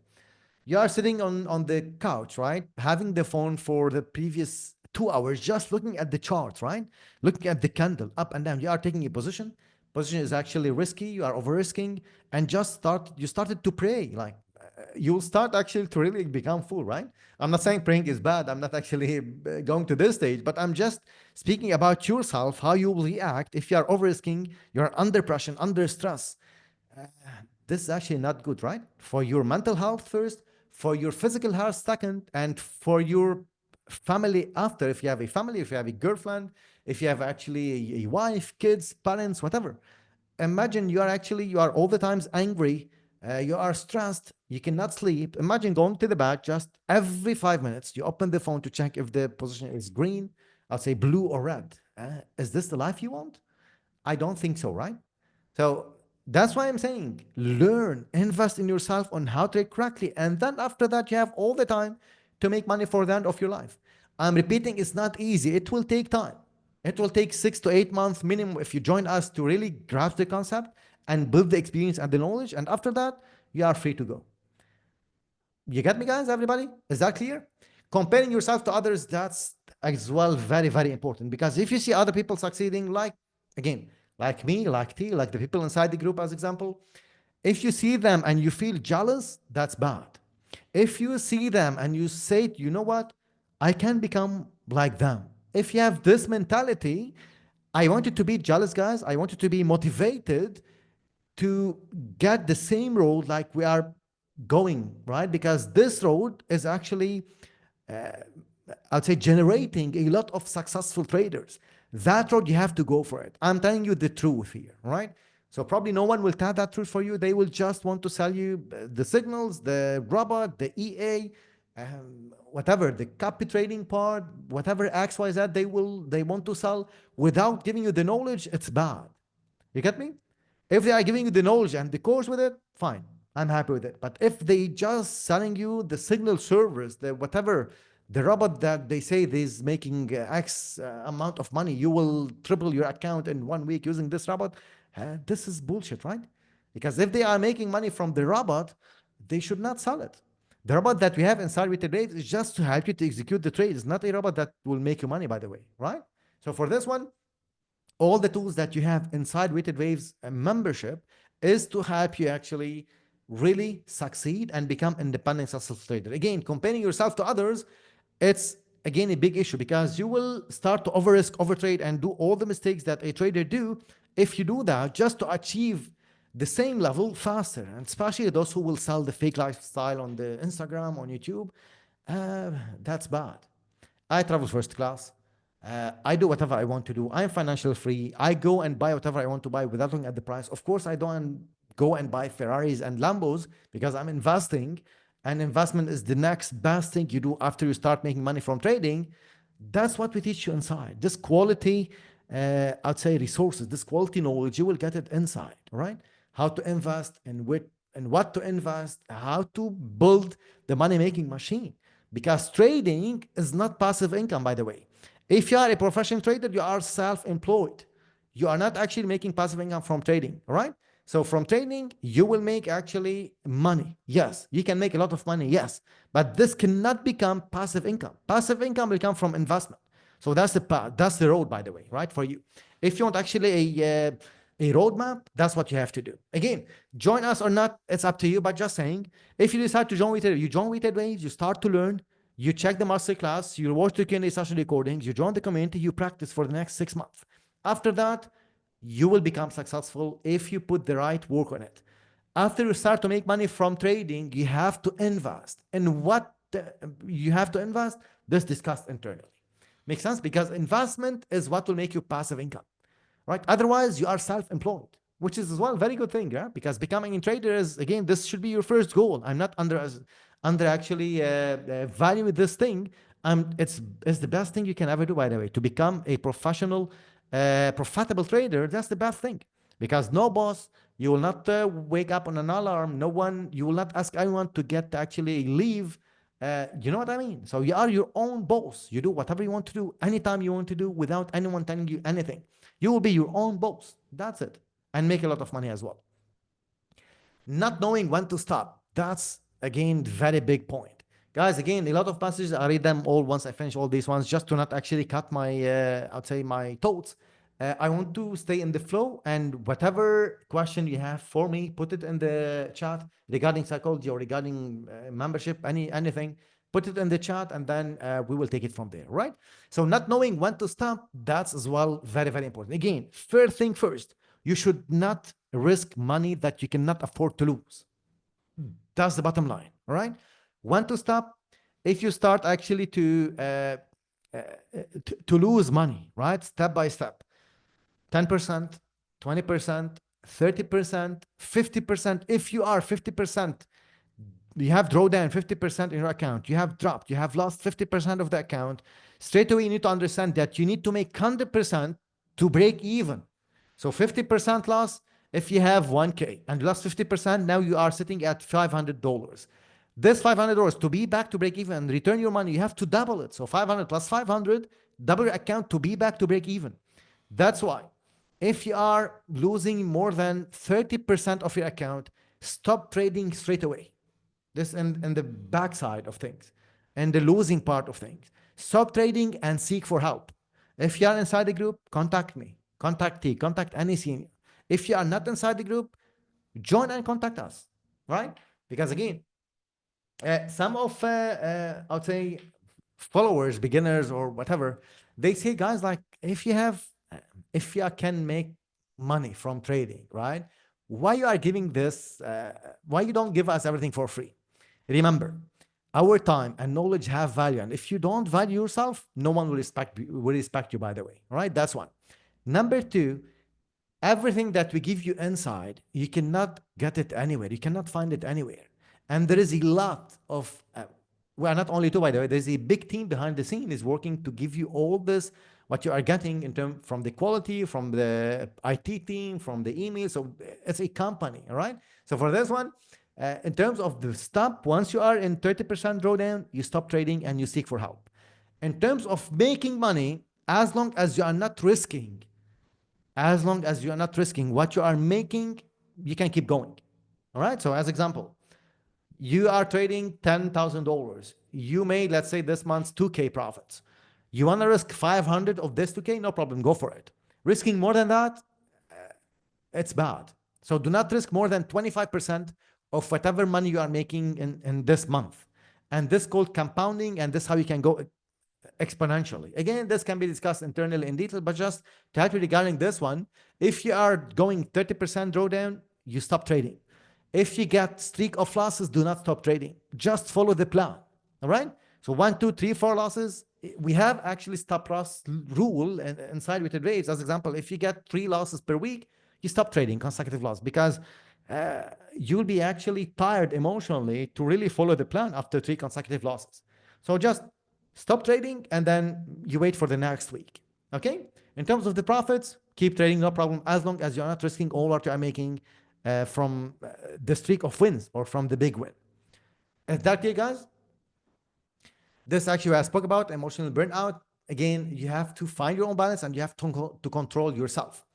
You are sitting on the couch, right? Having the phone for the previous 2 hours, just looking at the charts, right? Looking at the candle up and down. You are taking a position. Position is actually risky. You are over risking, and you started to pray. Like you'll start actually to really become full, right? I'm not saying praying is bad. I'm not actually going to this stage, but I'm just speaking about yourself, how you will react if you are over risking, you're under pressure, under stress. Uh, this is actually not good, right? For your mental health first, for your physical health second, and for your family after. If you have a family, if you have a girlfriend, if you have actually a wife, kids, parents, whatever. Imagine you are all the times angry, you are stressed, you cannot sleep. Imagine going to the bed just every 5 minutes. You open the phone to check if the position is green, I'll say blue or red. Is this the life you want? I don't think so, right? So that's why I'm saying learn, invest in yourself on how to trade correctly. And then after that, you have all the time to make money for the end of your life. I'm repeating, it's not easy. It will take time. It will take 6 to 8 months minimum if you join us to really grasp the concept and build the experience and the knowledge. And after that, you are free to go. You get me, guys? Everybody? Is that clear? Comparing yourself to others, that's as well very, very important. Because if you see other people succeeding, like, again, like me, like T, like the people inside the group, as example, if you see them and you feel jealous, that's bad. If you see them and you say, you know what, I can become like them. If you have this mentality, I want you to be jealous, guys. I want you to be motivated to get the same road like we are going, right? Because this road is actually, uh, I'd say, generating a lot of successful traders. That road, you have to go for it. I'm telling you the truth here, right? So probably no one will tell that truth for you. They will just want to sell you the signals, the robot, the EA, whatever, the copy trading part, whatever XYZ they want to sell without giving you the knowledge. It's bad. You get me? If they are giving you the knowledge and the course with it, fine. I'm happy with it. But if they just selling you the signal servers, the whatever, the robot that they say is making X amount of money, you will triple your account in 1 week using this robot. This is bullshit, right? Because if they are making money from the robot, they should not sell it. The robot that we have inside with the trade is just to help you to execute the trade. It's not a robot that will make you money, by the way, right? So for this one, all the tools that you have inside Weighted Waves membership is to help you actually really succeed and become independent successful trader. Again, comparing yourself to others, it's again a big issue because you will start to over risk, overtrade, and do all the mistakes that a trader do if you do that just to achieve the same level faster. And especially those who will sell the fake lifestyle on the Instagram, on YouTube, that's bad. I travel first class. I do whatever I want to do. I'm financially free. I go and buy whatever I want to buy without looking at the price. Of course, I don't go and buy Ferraris and Lambos because I'm investing, and investment is the next best thing you do after you start making money from trading. That's what we teach you inside. This quality, I'd say resources, this quality knowledge, you will get it inside, right? How to invest and what to invest, how to build the money-making machine. Because trading is not passive income, by the way. If you are a professional trader, you are self-employed. You are not actually making passive income from trading, right? So from trading, you will make actually money. Yes, you can make a lot of money. Yes, but this cannot become passive income. Passive income will come from investment. So that's the road, by the way, right? For you, if you want actually a roadmap, that's what you have to do. Again, join us or not, it's up to you. But just saying, if you decide to join Weighted, you join Weighted Waves, you start to learn, you check the masterclass, you watch the Q&A session recordings, you join the community, you practice for the next 6 months. After that, you will become successful if you put the right work on it. After you start to make money from trading, you have to invest. And what you have to invest, this discussed internally. Makes sense? Because investment is what will make you passive income, right? Otherwise, you are self-employed, which is as well a very good thing, yeah? Because becoming a trader is, again, this should be your first goal. I'm not under actually value this thing. It's the best thing you can ever do, by the way, to become a professional, profitable trader. That's the best thing, because no boss, you will not wake up on an alarm. No one, you will not ask anyone to get actually leave. You know what I mean? So you are your own boss. You do whatever you want to do, anytime you want to do, without anyone telling you anything. You will be your own boss. That's it. And make a lot of money as well. Not knowing when to stop. That's, again, very big point. Guys, again, a lot of passages, I read them all once I finish all these ones, just to not actually cut my, I'd say, my thoughts. I want to stay in the flow, and whatever question you have for me, put it in the chat regarding psychology or regarding membership, anything. Put it in the chat, and then we will take it from there, right? So not knowing when to stop, that's as well very, very important. Again, first thing first, you should not risk money that you cannot afford to lose. That's the bottom line, all right? When to stop, if you start actually to lose money, right? Step by step, 10%, 20%, 30%, 50%. If you are 50%, you have drawdown 50% in your account, you have dropped, you have lost 50% of the account, straight away you need to understand that you need to make 100% to break even. So 50% loss, if you have 1K and you lost 50%, now you are sitting at $500. This $500 to be back to break even and return your money, you have to double it. So 500 plus 500, double your account to be back to break even. That's why if you are losing more than 30% of your account, stop trading straight away. This in the backside of things and the losing part of things. Stop trading and seek for help. If you are inside the group, contact me, contact T, contact any senior. If you are not inside the group, join and contact us, right? Because again, some of I would say followers, beginners or whatever, they say, guys, like if you can make money from trading, right? Why you are giving this? Why you don't give us everything for free? Remember, our time and knowledge have value, and if you don't value yourself, no one will respect you. By the way, right? That's one. Number two, everything that we give you inside, you cannot get it anywhere. You cannot find it anywhere. And there is a lot of, well, not only two, by the way, there's a big team behind the scene is working to give you all this, what you are getting in terms from the quality, from the IT team, from the email. So it's a company, all right? So for this one, in terms of the stop, once you are in 30% drawdown, you stop trading and you seek for help. In terms of making money, as long as you are not risking, what you are making, you can keep going. All right. So as example, you are trading $10,000. You made, let's say this month's 2K profits. You want to risk 500 of this 2K? No problem. Go for it. Risking more than that, it's bad. So do not risk more than 25% of whatever money you are making in this month. And this is called compounding, and this is how you can go exponentially. Again, this can be discussed internally in detail, but just to help you regarding this one, if you are going 30% drawdown, you stop trading. If you get streak of losses, do not stop trading. Just follow the plan. All right? So 1, 2, 3, 4 losses. We have actually stop loss rule inside with the rates. As example, if you get 3 losses per week, you stop trading consecutive loss because you'll be actually tired emotionally to really follow the plan after 3 consecutive losses. So just stop trading and then you wait for the next week. Okay? In terms of the profits, keep trading, no problem, as long as you're not risking all what you are making from the streak of wins or from the big win. Is that clear, guys? This actually I spoke about emotional burnout. Again, you have to find your own balance and you have to control yourself.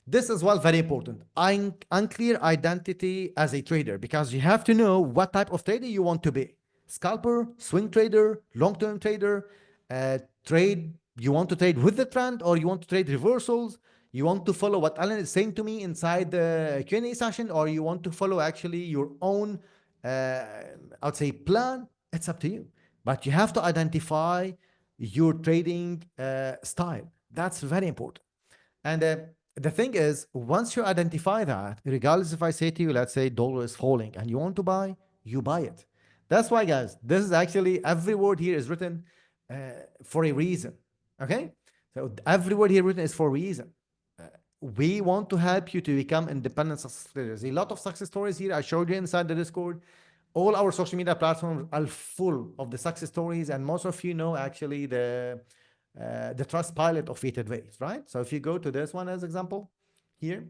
This is well very important. Unclear identity as a trader, because you have to know what type of trader you want to be. Scalper, swing trader, long-term trader, trade. You want to trade with the trend or you want to trade reversals? You want to follow what Alan is saying to me inside the Q&A session, or you want to follow actually your own, I would say, plan? It's up to you. But you have to identify your trading style. That's very important. And the thing is, once you identify that, regardless if I say to you, let's say dollar is falling and you want to buy, you buy it. That's why, guys, this is actually, every word here is written for a reason. Okay? So every word here written is for a reason. We want to help you to become independent success traders. A lot of success stories here I showed you inside the Discord. All our social media platforms are full of the success stories, and most of you know actually the trust pilot of Weighted Waves, right? So if you go to this one as example here,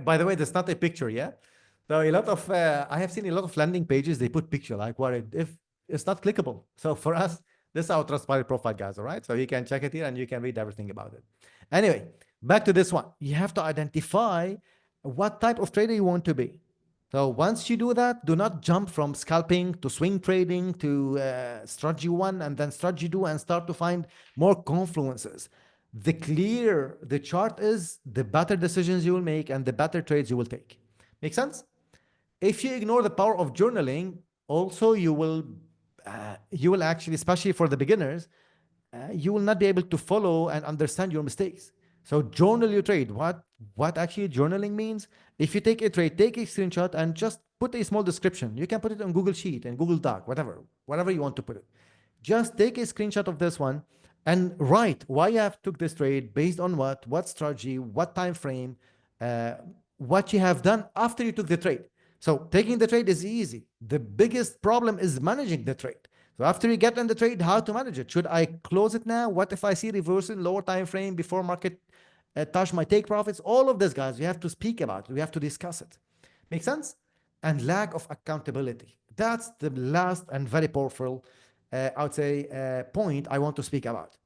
by the way, that's not a picture, yeah? So a lot of, I have seen a lot of landing pages, they put picture like what if it's not clickable. So for us, this is our trust pilot profile, guys, all right? So you can check it here and you can read everything about it. Anyway, back to this one. You have to identify what type of trader you want to be. So once you do that, do not jump from scalping to swing trading to strategy 1 and then strategy 2 and start to find more confluences. The clearer the chart is, the better decisions you will make and the better trades you will take. Make sense? If you ignore the power of journaling, also you will actually, especially for the beginners, you will not be able to follow and understand your mistakes. So journal your trade. What actually journaling means? If you take a trade, take a screenshot and just put a small description. You can put it on Google Sheet and Google Doc, whatever you want to put it. Just take a screenshot of this one and write why you have took this trade, based on what strategy, what time frame, uh, what you have done after you took the trade. So taking the trade is easy. The biggest problem is managing the trade. So after you get in the trade, how to manage it? Should I close it now? What if I see reversal, lower time frame before market touch my take profits? All of this, guys, we have to speak about it. We have to discuss it. Make sense? And lack of accountability. That's the last and very powerful, I would say, point I want to speak about.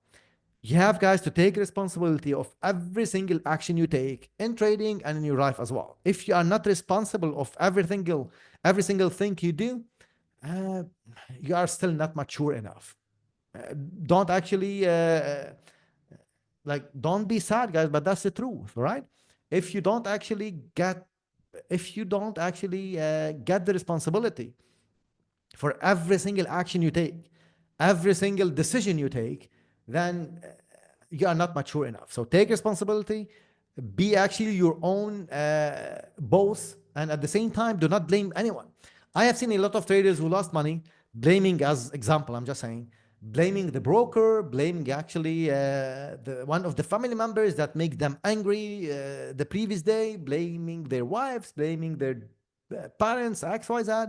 You have, guys, to take responsibility of every single action you take in trading and in your life as well. If you are not responsible of every single thing you do, uh, you are still not mature enough. Don't actually don't be sad, guys, but that's the truth, right? If you don't actually get if you don't actually get the responsibility for every single action you take, every single decision you take, then you are not mature enough. So take responsibility, be actually your own boss, and at the same time, do not blame anyone. I have seen a lot of traders who lost money, blaming, as example, I'm just saying, blaming the broker, blaming actually one of the family members that make them angry the previous day, blaming their wives, blaming their parents, X, Y, Z,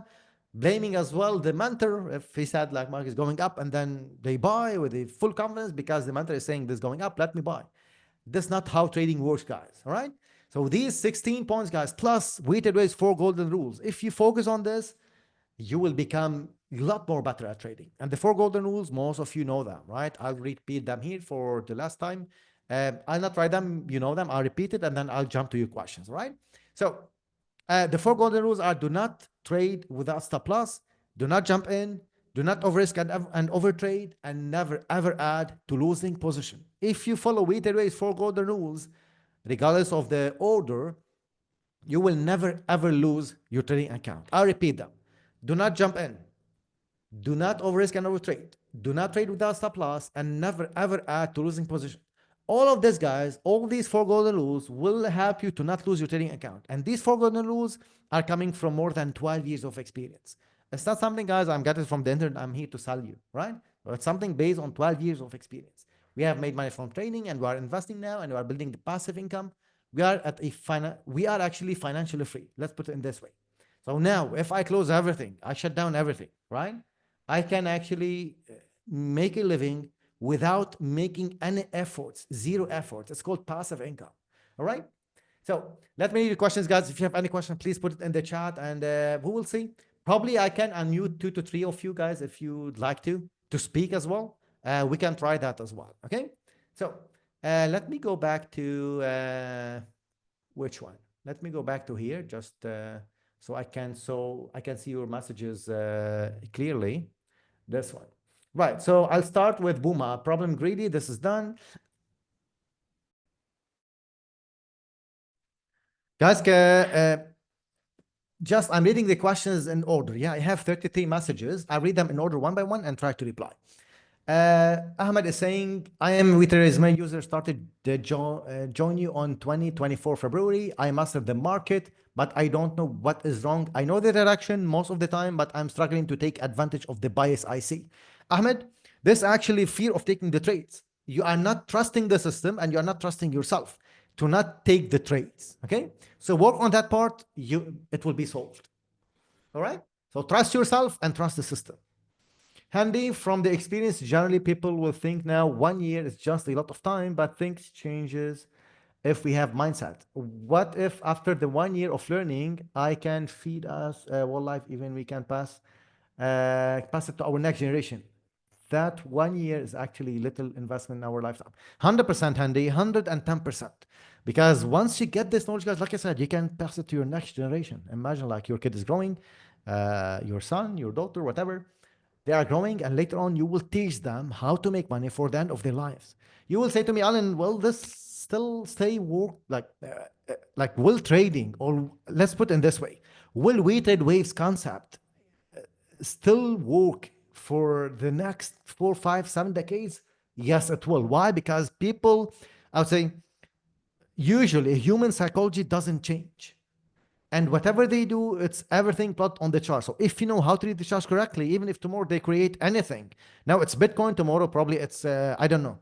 blaming as well the mentor if he said like market is going up and then they buy with a full confidence because the mentor is saying this is going up, let me buy. That's not how trading works, guys. All right. So these 16 points, guys, plus weighted ways, 4 golden rules. If you focus on this, you will become a lot more better at trading. And the 4 golden rules, most of you know them, right? I'll repeat them here for the last time. I'll not write them, you know them. I'll repeat it and then I'll jump to your questions, all right? So the 4 golden rules are: do not trade without stop loss, do not jump in, do not overrisk and overtrade, and never ever add to losing position. If you follow weighted ways 4 golden rules, regardless of the order, you will never ever lose your trading account. I'll repeat them. Do not jump in, do not overrisk and overtrade, do not trade without stop loss, and never ever add to losing position. All of this, guys, all these 4 golden rules will help you to not lose your trading account. And these 4 golden rules are coming from more than 12 years of experience. It's not something, guys, I'm getting from the internet. I'm here to sell you, right? But it's something based on 12 years of experience. We have made money from trading and we are investing now and we are building the passive income. We are actually financially free. Let's put it in this way. So now, if I close everything, I shut down everything, right? I can actually make a living without making any efforts, zero efforts. It's called passive income. All right. So let me read your questions, guys. If you have any question, please put it in the chat and we will see. Probably I can unmute 2 to 3 of you guys if you'd like to speak as well. We can try that as well. Okay. So let me go back to which one? Let me go back to here just so I can see your messages clearly. This one. Right, so I'll start with Buma. Problem greedy, this is done. Guys, just I'm reading the questions in order. Yeah, I have 33 messages. I read them in order one by one and try to reply. Ahmed is saying, I am with my user started join you on 2024 February. I mastered the market, but I don't know what is wrong. I know the direction most of the time, but I'm struggling to take advantage of the bias I see. Ahmed, this actually fear of taking the trades. You are not trusting the system and you are not trusting yourself to not take the trades. Okay. So work on that part. It will be solved. All right. So trust yourself and trust the system. Handy, from the experience, generally people will think now 1 year is just a lot of time, but things changes if we have mindset. What if after the 1 year of learning, I can feed us whole life, even we can pass it to our next generation? That 1 year is actually little investment in our lifetime. 100% Handy, 110%. Because once you get this knowledge, guys, like I said, you can pass it to your next generation. Imagine like your kid is growing, your son, your daughter, whatever. They are growing, and later on, you will teach them how to make money for the end of their lives. You will say to me, Alan, will this still stay work like will trading, or let's put it in this way, will weighted waves concept still work for the next 4, 5, 7 decades? Yes, it will. Why? Because people, I would say, usually human psychology doesn't change. And whatever they do, it's everything plot on the chart. So if you know how to read the charts correctly, even if tomorrow they create anything, now it's Bitcoin, tomorrow probably it's, I don't know,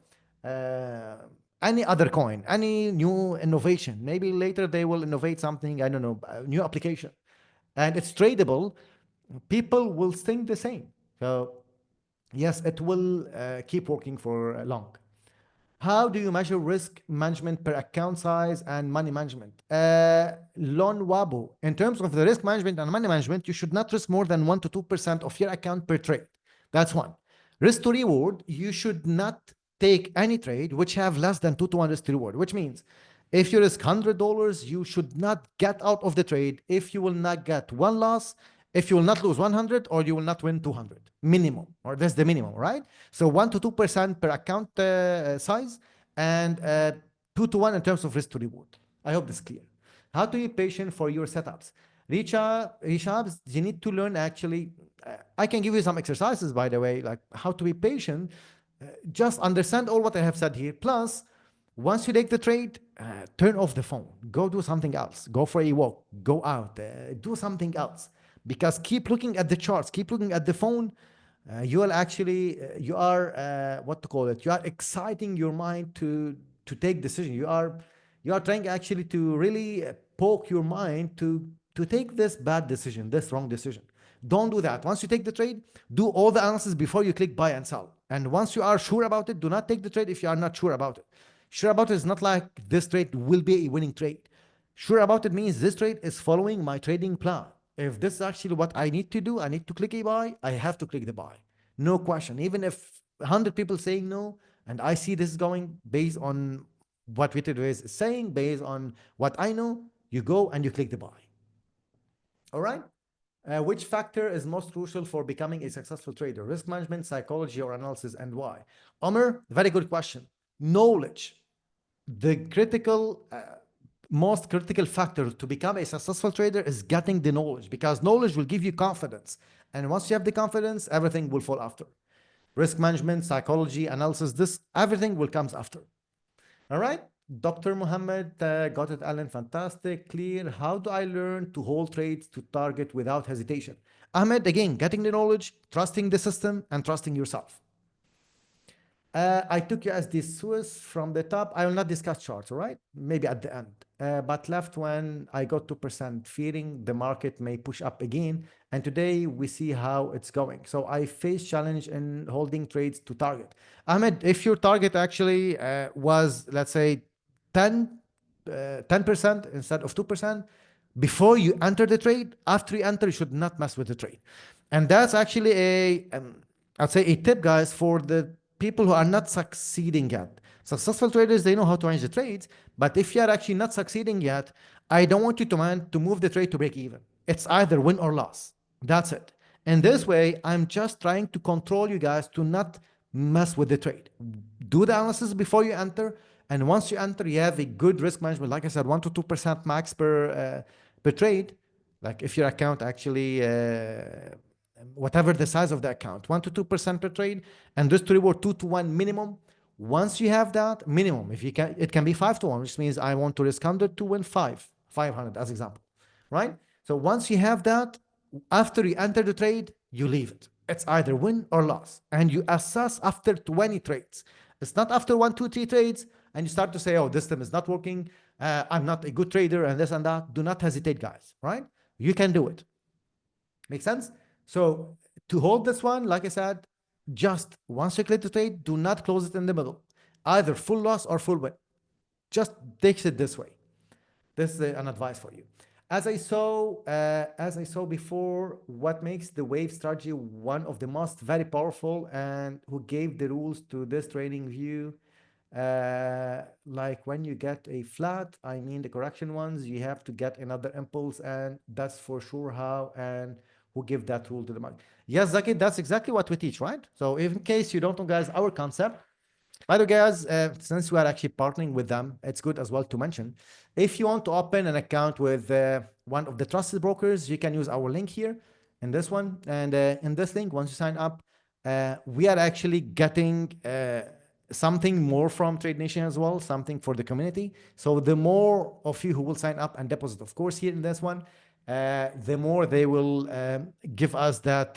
any other coin, any new innovation. Maybe later they will innovate something, I don't know, a new application. And it's tradable, people will think the same. So yes, it will keep working for long. How do you measure risk management per account size and money management? Lon Wabo, in terms of the risk management and money management, you should not risk more than 1 to 2% of your account per trade. That's one. Risk to reward, you should not take any trade which have less than 2 to 1 risk to reward, which means if you risk $100, you should not get out of the trade if you will not get one loss, if you will not lose 100, or you will not win 200 minimum, or that's the minimum, right? So 1 to 2% per account size, and 2 to 1 in terms of risk to reward. I hope this is clear. How to be patient for your setups? Rishabs, you need to learn actually. I can give you some exercises, by the way, like how to be patient. Just understand all what I have said here. Plus, once you take the trade, turn off the phone. Go do something else. Go for a walk. Go out. Do something else. Because keep looking at the charts. Keep looking at the phone. You will actually, you are, what to call it? You are exciting your mind to take decision. You are trying actually to really poke your mind to take this bad decision, this wrong decision. Don't do that. Once you take the trade, do all the analysis before you click buy and sell. And once you are sure about it, do not take the trade if you are not sure about it. Sure about it is not like this trade will be a winning trade. Sure about it means this trade is following my trading plan. If this is actually what I need to do, I need to click a buy, I have to click the buy. No question. Even if 100 people saying no, and I see this is going based on what Twitter is saying, based on what I know, you go and you click the buy. All right? Which factor is most crucial for becoming a successful trader? Risk management, psychology, or analysis, and why? Omer, very good question. Knowledge. The most critical factor to become a successful trader is getting the knowledge, because knowledge will give you confidence. And once you have the confidence, everything will fall after. Risk management, psychology, analysis, this, everything will comes after. All right. Dr. Muhammad, got it, Alan. Fantastic. Clear. How do I learn to hold trades to target without hesitation? Ahmed, again, getting the knowledge, trusting the system, and trusting yourself. I took you as the Swiss from the top. I will not discuss charts, all right? Maybe at the end. But left when I got 2%, fearing the market may push up again. And today we see how it's going. So I face challenge in holding trades to target. Ahmed, if your target actually was, let's say, 10, 10% instead of 2%, before you enter the trade, after you enter, you should not mess with the trade. And that's actually I'd say a tip, guys, for the people who are not succeeding yet. Successful traders, they know how to manage the trades, but if you are actually not succeeding yet, I don't want you to move the trade to break even. It's either win or loss. That's it. In this way, I'm just trying to control you guys to not mess with the trade. Do the analysis before you enter, and once you enter, you have a good risk management. Like I said, 1 to 2% max per trade. Like if your account actually whatever the size of the account, 1 to 2% per trade, and risk to reward 2 to 1 minimum. Once you have that minimum, if you can, it can be 5 to 1, which means I want to risk 100 to win 500 as example, right? So once you have that, after you enter the trade, you leave it. It's either win or loss, and you assess after 20 trades. It's not after 1, 2, 3 trades, and you start to say, oh, this system is not working. I'm not a good trader, and this and that. Do not hesitate, guys, right? You can do it. Make sense? So to hold this one, like I said, just once you click the trade, do not close it in the middle. Either full loss or full win. Just take it this way. This is an advice for you. As I saw before, what makes the wave strategy one of the most very powerful, and who gave the rules to this trading view? Like when you get a flat, I mean the correction ones, you have to get another impulse, and that's for sure how and who give that rule to the market. Yes, Zaki, that's exactly what we teach, right? So in case you don't know, guys, our concept, by the way, guys, since we are actually partnering with them, it's good as well to mention. If you want to open an account with one of the trusted brokers, you can use our link here in this one. And in this link, once you sign up, we are actually getting something more from Trade Nation as well, something for the community. So the more of you who will sign up and deposit, of course, here in this one, the more they will give us that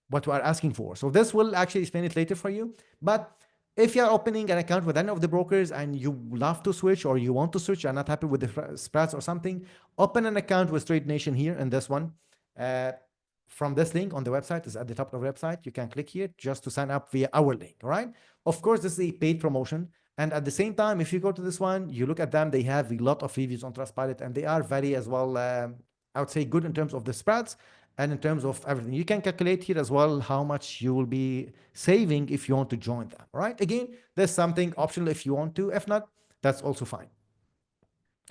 what we are asking for. So this will actually explain it later for you. But if you're opening an account with any of the brokers and you love to switch or you want to switch, you're not happy with the spreads or something, open an account with Trade Nation here in this one. From this link on the website is at the top of the website. You can click here just to sign up via our link, all right? Of course, this is a paid promotion. And at the same time, if you go to this one, you look at them, they have a lot of reviews on Trustpilot and they are very as well, I would say good in terms of the spreads and in terms of everything. You can calculate here as well how much you will be saving if you want to join them, all right? Again, there's something optional if you want to. If not, that's also fine.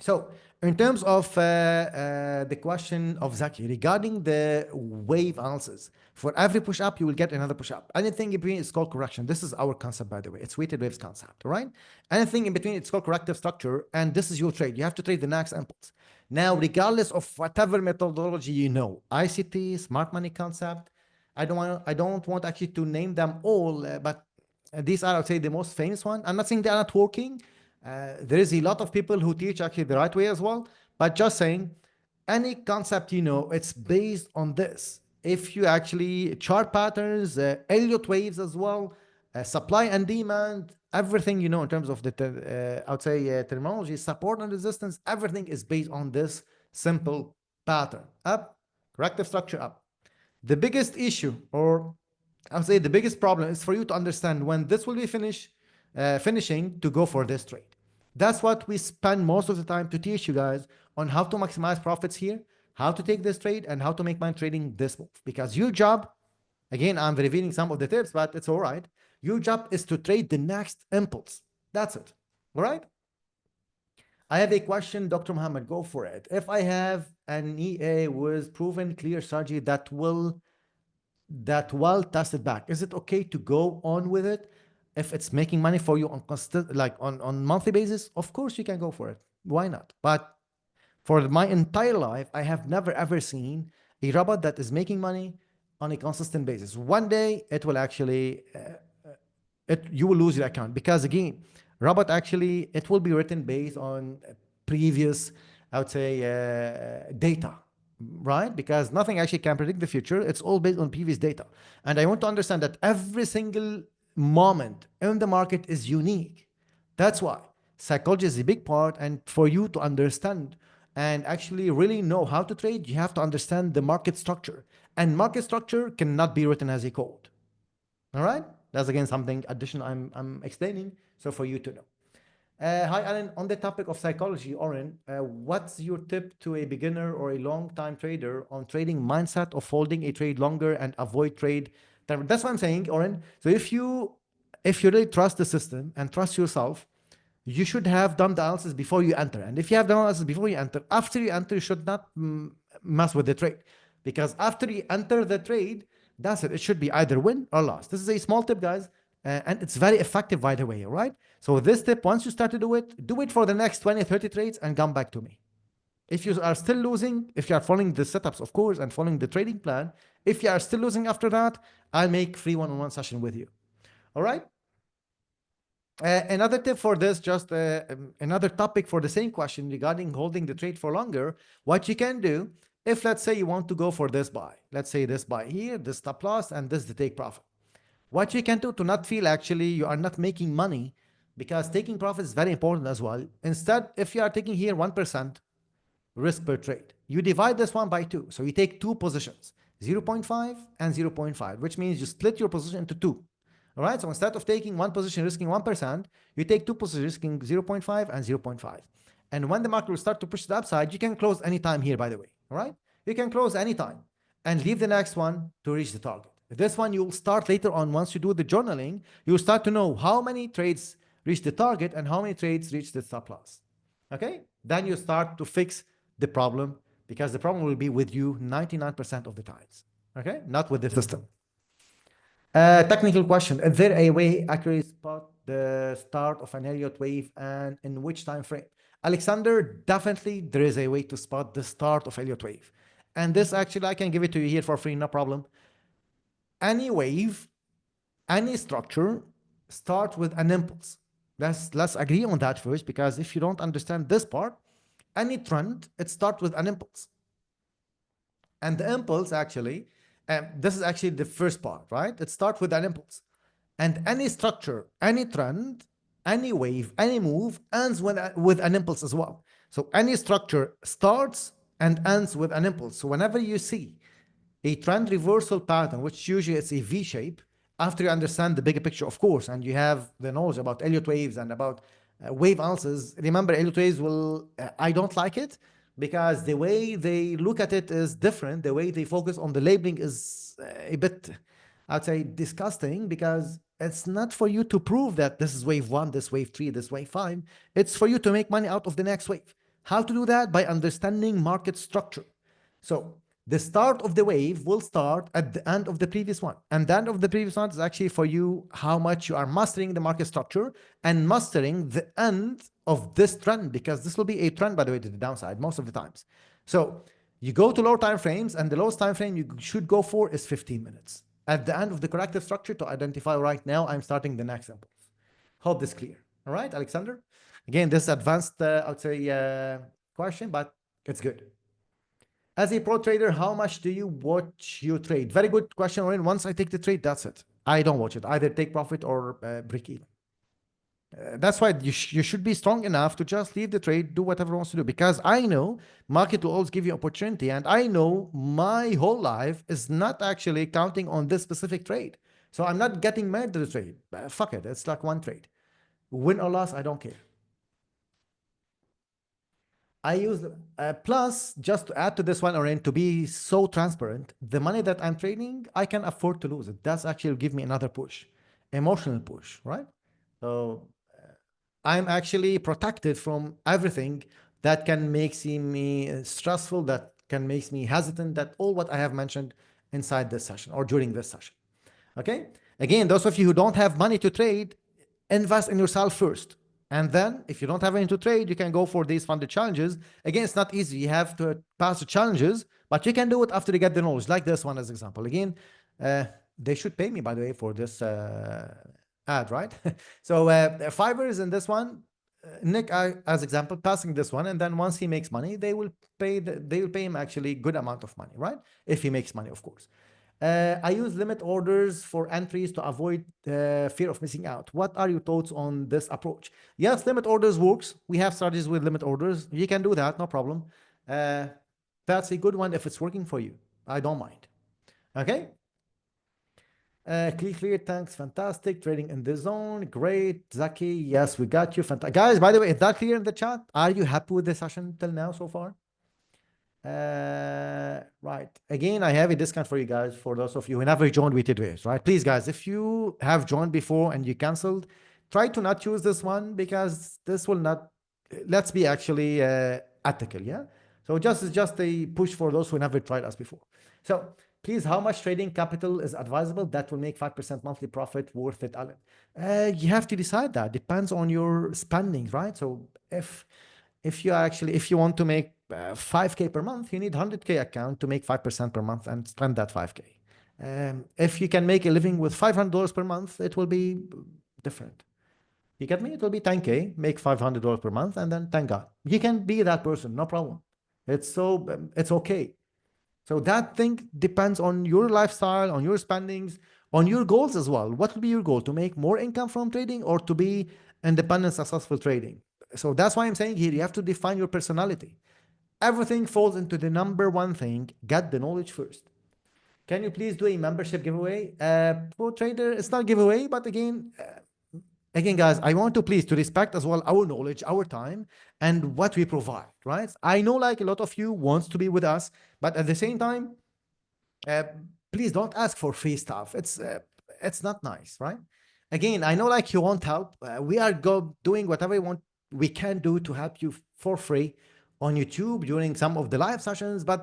So in terms of the question of Zaki regarding the wave analysis, for every push up, you will get another push up. Anything in between is called correction. This is our concept, by the way. It's weighted waves concept, all right? Anything in between, it's called corrective structure, and this is your trade. You have to trade the next impulse. Now, regardless of whatever methodology you know, ICT, smart money concept, I don't want actually to name them all, but these are, I would say, the most famous one. I'm not saying they are not working. There is a lot of people who teach actually the right way as well, but just saying any concept, you know, it's based on this. If you actually chart patterns, Elliott waves as well, supply and demand, everything, you know, in terms of the, I would say terminology, support and resistance, everything is based on this simple pattern. Up, corrective structure, up. The biggest issue, or I would say the biggest problem, is for you to understand when this will be finishing to go for this trade. That's what we spend most of the time to teach you guys on how to maximize profits here, how to take this trade, and how to make money trading this move. Because your job, again, I'm revealing some of the tips, but it's all right. Your job is to trade the next impulse. That's it. All right? I have a question, Dr. Muhammad, go for it. If I have an EA with proven clear strategy that well tested back, is it okay to go on with it? If it's making money for you on constant, like on monthly basis, of course you can go for it. Why not? But for my entire life, I have never ever seen a robot that is making money on a consistent basis. One day it will actually, you will lose your account because again, robot actually, it will be written based on previous, I would say, data, right? Because nothing actually can predict the future. It's all based on previous data. And I want to understand that every single moment in the market is unique. That's why psychology is a big part. And for you to understand and actually really know how to trade, you have to understand the market structure. And market structure cannot be written as a code. All right? That's again something additional I'm explaining. So for you to know. Hi, Alan. On the topic of psychology, Oren, what's your tip to a beginner or a long-time trader on trading mindset of holding a trade longer and avoid trade? That's what I'm saying, Oren. So if you really trust the system and trust yourself, you should have done the analysis before you enter. And if you have done analysis before you enter, after you enter, you should not mess with the trade. Because after you enter the trade, that's it. It should be either win or loss. This is a small tip, guys. And it's very effective, by the way, all right? So this tip, once you start to do it for the next 20, 30 trades and come back to me. If you are still losing, if you are following the setups, of course, and following the trading plan, if you are still losing after that, I'll make free one-on-one session with you. All right? Another tip for this, just another topic for the same question regarding holding the trade for longer, what you can do, if let's say you want to go for this buy, let's say this buy here, this stop loss, and this the take profit. What you can do to not feel actually you are not making money, because taking profit is very important as well. Instead, if you are taking here 1% risk per trade, you divide this one by 2. So you take 2 positions, 0.5 and 0.5, which means you split your position into 2. All right, so instead of taking 1 position risking 1%, you take 2 positions risking 0.5 and 0.5. And when the market will start to push the upside, you can close anytime here, by the way. All right, you can close anytime and leave the next one to reach the target. This one you'll start later on. Once you do the journaling, you'll start to know how many trades reach the target and how many trades reach the stop loss. Okay, then you start to fix the problem because the problem will be with you 99% of the times, okay? Not with the system. Technical question: is there a way accurately spot the start of an Elliott wave and in which time frame? Alexander, definitely there is a way to spot the start of Elliott wave. And this actually, I can give it to you here for free, no problem. Any wave, any structure starts with an impulse. Let's agree on that first, because if you don't understand this part, any trend, it starts with an impulse. And the impulse actually, this is actually the first part, right? It starts with an impulse. And any structure, any trend, any wave, any move ends with an impulse as well. So any structure starts and ends with an impulse. So whenever you see a trend reversal pattern, which usually it's a V shape, after you understand the bigger picture, of course, and you have the knowledge about Elliott waves and about wave analysis, remember Elliott waves will, I don't like it because the way they look at it is different. The way they focus on the labeling is a bit, I'd say, disgusting, because it's not for you to prove that this is wave one, this wave three, this wave five. It's for you to make money out of the next wave. How to do that? By understanding market structure. So the start of the wave will start at the end of the previous one. And the end of the previous one is actually for you how much you are mastering the market structure and mastering the end of this trend, because this will be a trend, by the way, to the downside most of the times. So you go to low time frames, and the lowest time frame you should go for is 15 minutes at the end of the corrective structure to identify right now I'm starting the next impulse. Hope this clear. All right, Alexander? Again, this is advanced, I would say, question, but it's good. As a pro trader, how much do you watch your trade? Very good question, Orin. Once I take the trade, that's it. I don't watch it. Either take profit or break even. That's why you should be strong enough to just leave the trade, do whatever wants to do. Because I know market will always give you opportunity. And I know my whole life is not actually counting on this specific trade. So I'm not getting mad to the trade. Fuck it. It's like one trade. Win or loss, I don't care. I use plus, just to add to this one, or to be so transparent, the money that I'm trading, I can afford to lose it. That's actually give me another push, emotional push, right? So I'm actually protected from everything that can make me stressful, that can make me hesitant, that all what I have mentioned inside this session or during this session. Okay. Again, those of you who don't have money to trade, invest in yourself first. And then if you don't have any to trade, you can go for these funded challenges. Again, it's not easy. You have to pass the challenges, but you can do it after you get the knowledge, like this one as example. Again, they should pay me, by the way, for this ad, right? So Fiverr is in this one. Nick, as example, passing this one, and then once he makes money, they will pay him actually good amount of money, right? If he makes money, of course. I use limit orders for entries to avoid fear of missing out. What are your thoughts on this approach? Yes, limit orders works. We have strategies with limit orders. You can do that, no problem. That's a good one if it's working for you. I don't mind. Okay. Clear, thanks. Fantastic. Trading in the zone. Great. Zaki, yes, we got you. Fantastic. Guys, by the way, is that clear in the chat? Are you happy with the session till now so far? Right. Again, I have a discount for you guys, for those of you who never joined with Waves, right? Please, guys, if you have joined before and you canceled, try to not choose this one, because this will not, let's be actually ethical, yeah? So just a push for those who never tried us before. So please, how much trading capital is advisable that will make 5% monthly profit worth it, Alan? You have to decide that. Depends on your spending, right? So if you want to make 5K per month, you need 100K account to make 5% per month and spend that 5K. If you can make a living with $500 per month, it will be different. You get me? It will be 10K, make $500 per month, and then thank God. You can be that person, no problem. It's okay. So that thing depends on your lifestyle, on your spendings, on your goals as well. What will be your goal? To make more income from trading or to be independent, successful trading? So that's why I'm saying here, you have to define your personality. Everything falls into the number one thing: get the knowledge first. Can you please do a membership giveaway? Pro trader, it's not giveaway, but again, guys, I want to please to respect as well our knowledge, our time, and what we provide, right? I know like a lot of you wants to be with us, but at the same time, please don't ask for free stuff. It's not nice, right? Again, I know like you want help. We are doing whatever we can do to help you for free on YouTube during some of the live sessions. But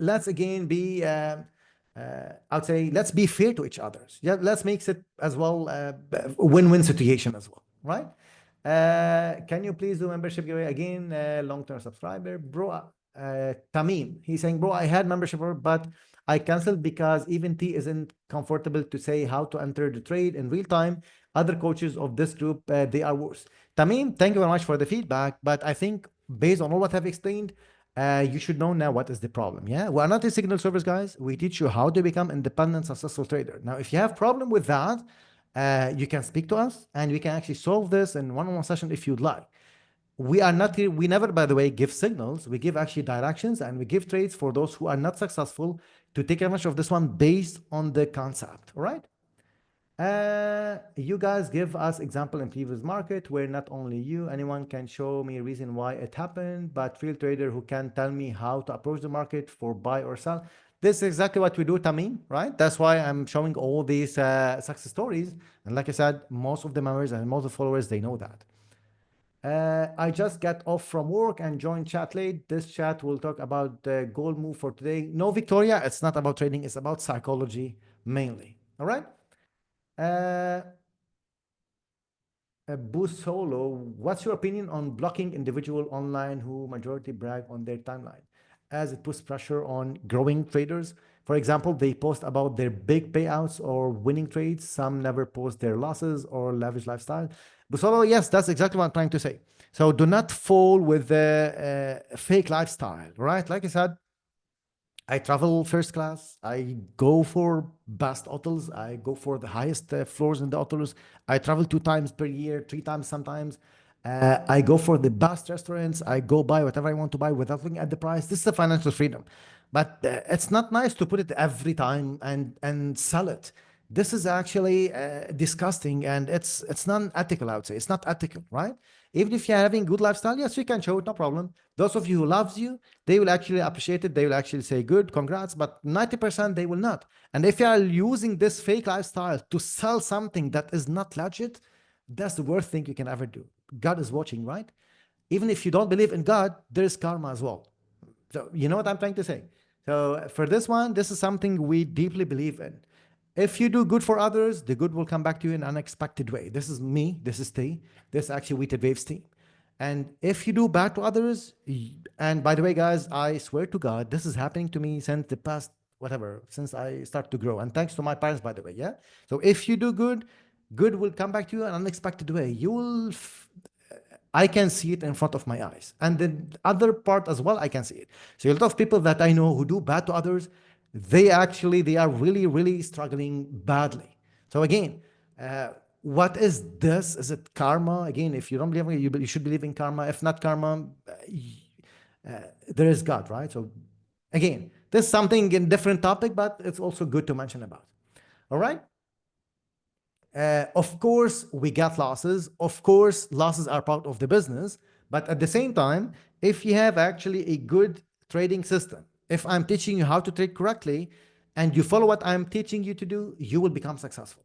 let's again be, I would say, let's be fair to each other. Yeah, let's make it as well a win-win situation as well, right? Can you please do membership giveaway again? Long-term subscriber, bro. Tamim, he's saying, bro, I had membership, but I canceled because even T isn't comfortable to say how to enter the trade in real time. Other coaches of this group, they are worse. Tamim, thank you very much for the feedback, but I think based on all what I've explained, you should know now what is the problem. Yeah, we're not a signal service, guys. We teach you how to become independent, successful trader. Now, if you have problem with that, you can speak to us and we can actually solve this in one-on-one session if you'd like. We are not here, we never, by the way, give signals. We give actually directions and we give trades for those who are not successful to take advantage of this one based on the concept, all right? You guys give us example in previous market where not only you, anyone can show me a reason why it happened, but real trader who can tell me how to approach the market for buy or sell. This is exactly what we do, Tamim, right? That's why I'm showing all these success stories. And like I said, most of the members and most of the followers, they know that. I just got off from work and joined chat late. This chat will talk about the gold move for today. No, Victoria, it's not about trading. It's about psychology mainly. All right. Busolo, what's your opinion on blocking individual online who majority brag on their timeline as it puts pressure on growing traders? For example, they post about their big payouts or winning trades. Some never post their losses or lavish lifestyle. Busolo, yes, that's exactly what I'm trying to say. So do not fall with the fake lifestyle, right? Like I said, I travel first class. I go for best hotels. I go for the highest floors in the hotels. I travel 2 times per year, 3 times sometimes. I go for the best restaurants. I go buy whatever I want to buy without looking at the price. This is a financial freedom. But it's not nice to put it every time and sell it. This is actually disgusting and it's non-ethical, I would say. It's not ethical, right? Even if you're having good lifestyle, yes, you can show it, no problem. Those of you who loves you, they will actually appreciate it. They will actually say good, congrats, but 90% they will not. And if you are using this fake lifestyle to sell something that is not legit, that's the worst thing you can ever do. God is watching, right? Even if you don't believe in God, there is karma as well. So you know what I'm trying to say? So for this one, this is something we deeply believe in. If you do good for others, the good will come back to you in an unexpected way. This is me, this is T, this is actually Weighted Waves team. And if you do bad to others, and by the way, guys, I swear to God, this is happening to me since the past, whatever, since I start to grow. And thanks to my parents, by the way, yeah? So if you do good, good will come back to you in an unexpected way. You will, I can see it in front of my eyes. And the other part as well, I can see it. So a lot of people that I know who do bad to others, they are really, really struggling badly. So again, what is this? Is it karma? Again, if you don't believe in it, you should believe in karma. If not karma, there is God, right? So again, this is something in different topic, but it's also good to mention about. All right. Of course, we get losses. Of course, losses are part of the business. But at the same time, if you have actually a good trading system, if I'm teaching you how to trade correctly and you follow what I'm teaching you to do, you will become successful.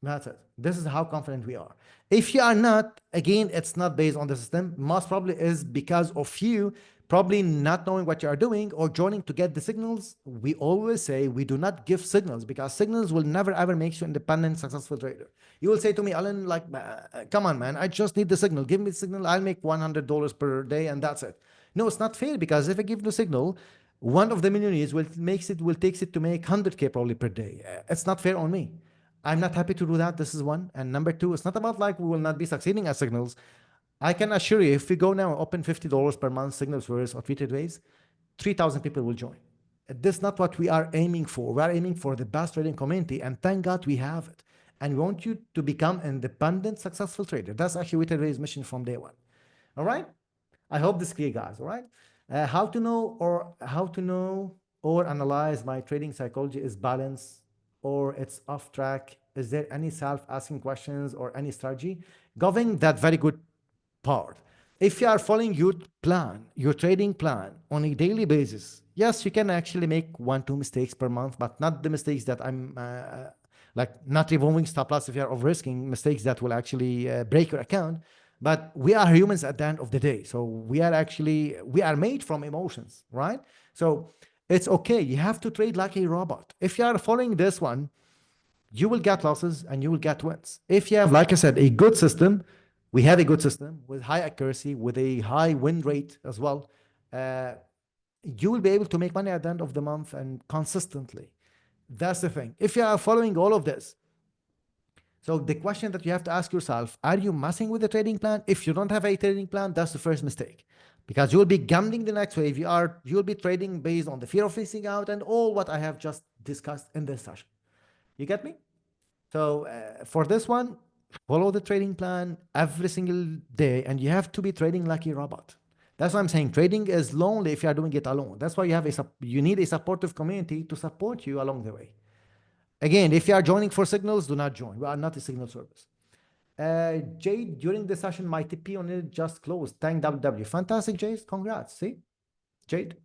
That's it. This is how confident we are. If you are not, again, it's not based on the system. Most probably is because of you probably not knowing what you are doing or joining to get the signals. We always say we do not give signals because signals will never ever make you independent, successful trader. You will say to me, Alan, like, come on, man, I just need the signal. Give me the signal. I'll make $100 per day and that's it. No, it's not fair because if I give the signal, one of the millionaires will takes it to make 100K probably per day. It's not fair on me. I'm not happy to do that. This is one. And number two, it's not about like we will not be succeeding as signals. I can assure you, if we go now and open $50 per month signals for repeated ways, 3,000 people will join. This is not what we are aiming for. We are aiming for the best trading community, and thank God we have it. And we want you to become independent, successful trader. That's actually Weighted Waves' mission from day one. All right? I hope this is clear, guys. All right? How to know or analyze my trading psychology is balanced or it's off track. Is there any self-asking questions or any strategy? Govern that very good part. If you are following your plan, your trading plan on a daily basis, yes, you can actually make 1-2 mistakes per month, but not the mistakes that I'm like not removing stop loss if you are over risking, mistakes that will actually break your account. But we are humans at the end of the day. So we are made from emotions, right? So it's okay. You have to trade like a robot. If you are following this one, you will get losses and you will get wins. If you have, like I said, a good system, we have a good system with high accuracy, with a high win rate as well. Uh, you will be able to make money at the end of the month and consistently. That's the thing. If you are following all of this, so the question that you have to ask yourself, are you messing with the trading plan? If you don't have a trading plan, that's the first mistake. Because you'll be gambling the next wave. You'll be trading based on the fear of missing out and all what I have just discussed in this session. You get me? So for this one, follow the trading plan every single day, and you have to be trading like a robot. That's why I'm saying trading is lonely if you are doing it alone. That's why you need a supportive community to support you along the way. Again, if you are joining for signals, do not join. We are not a signal service. Jade, during the session, my TP on it just closed. Thank WW. Fantastic, Jade. Congrats. See, Jade.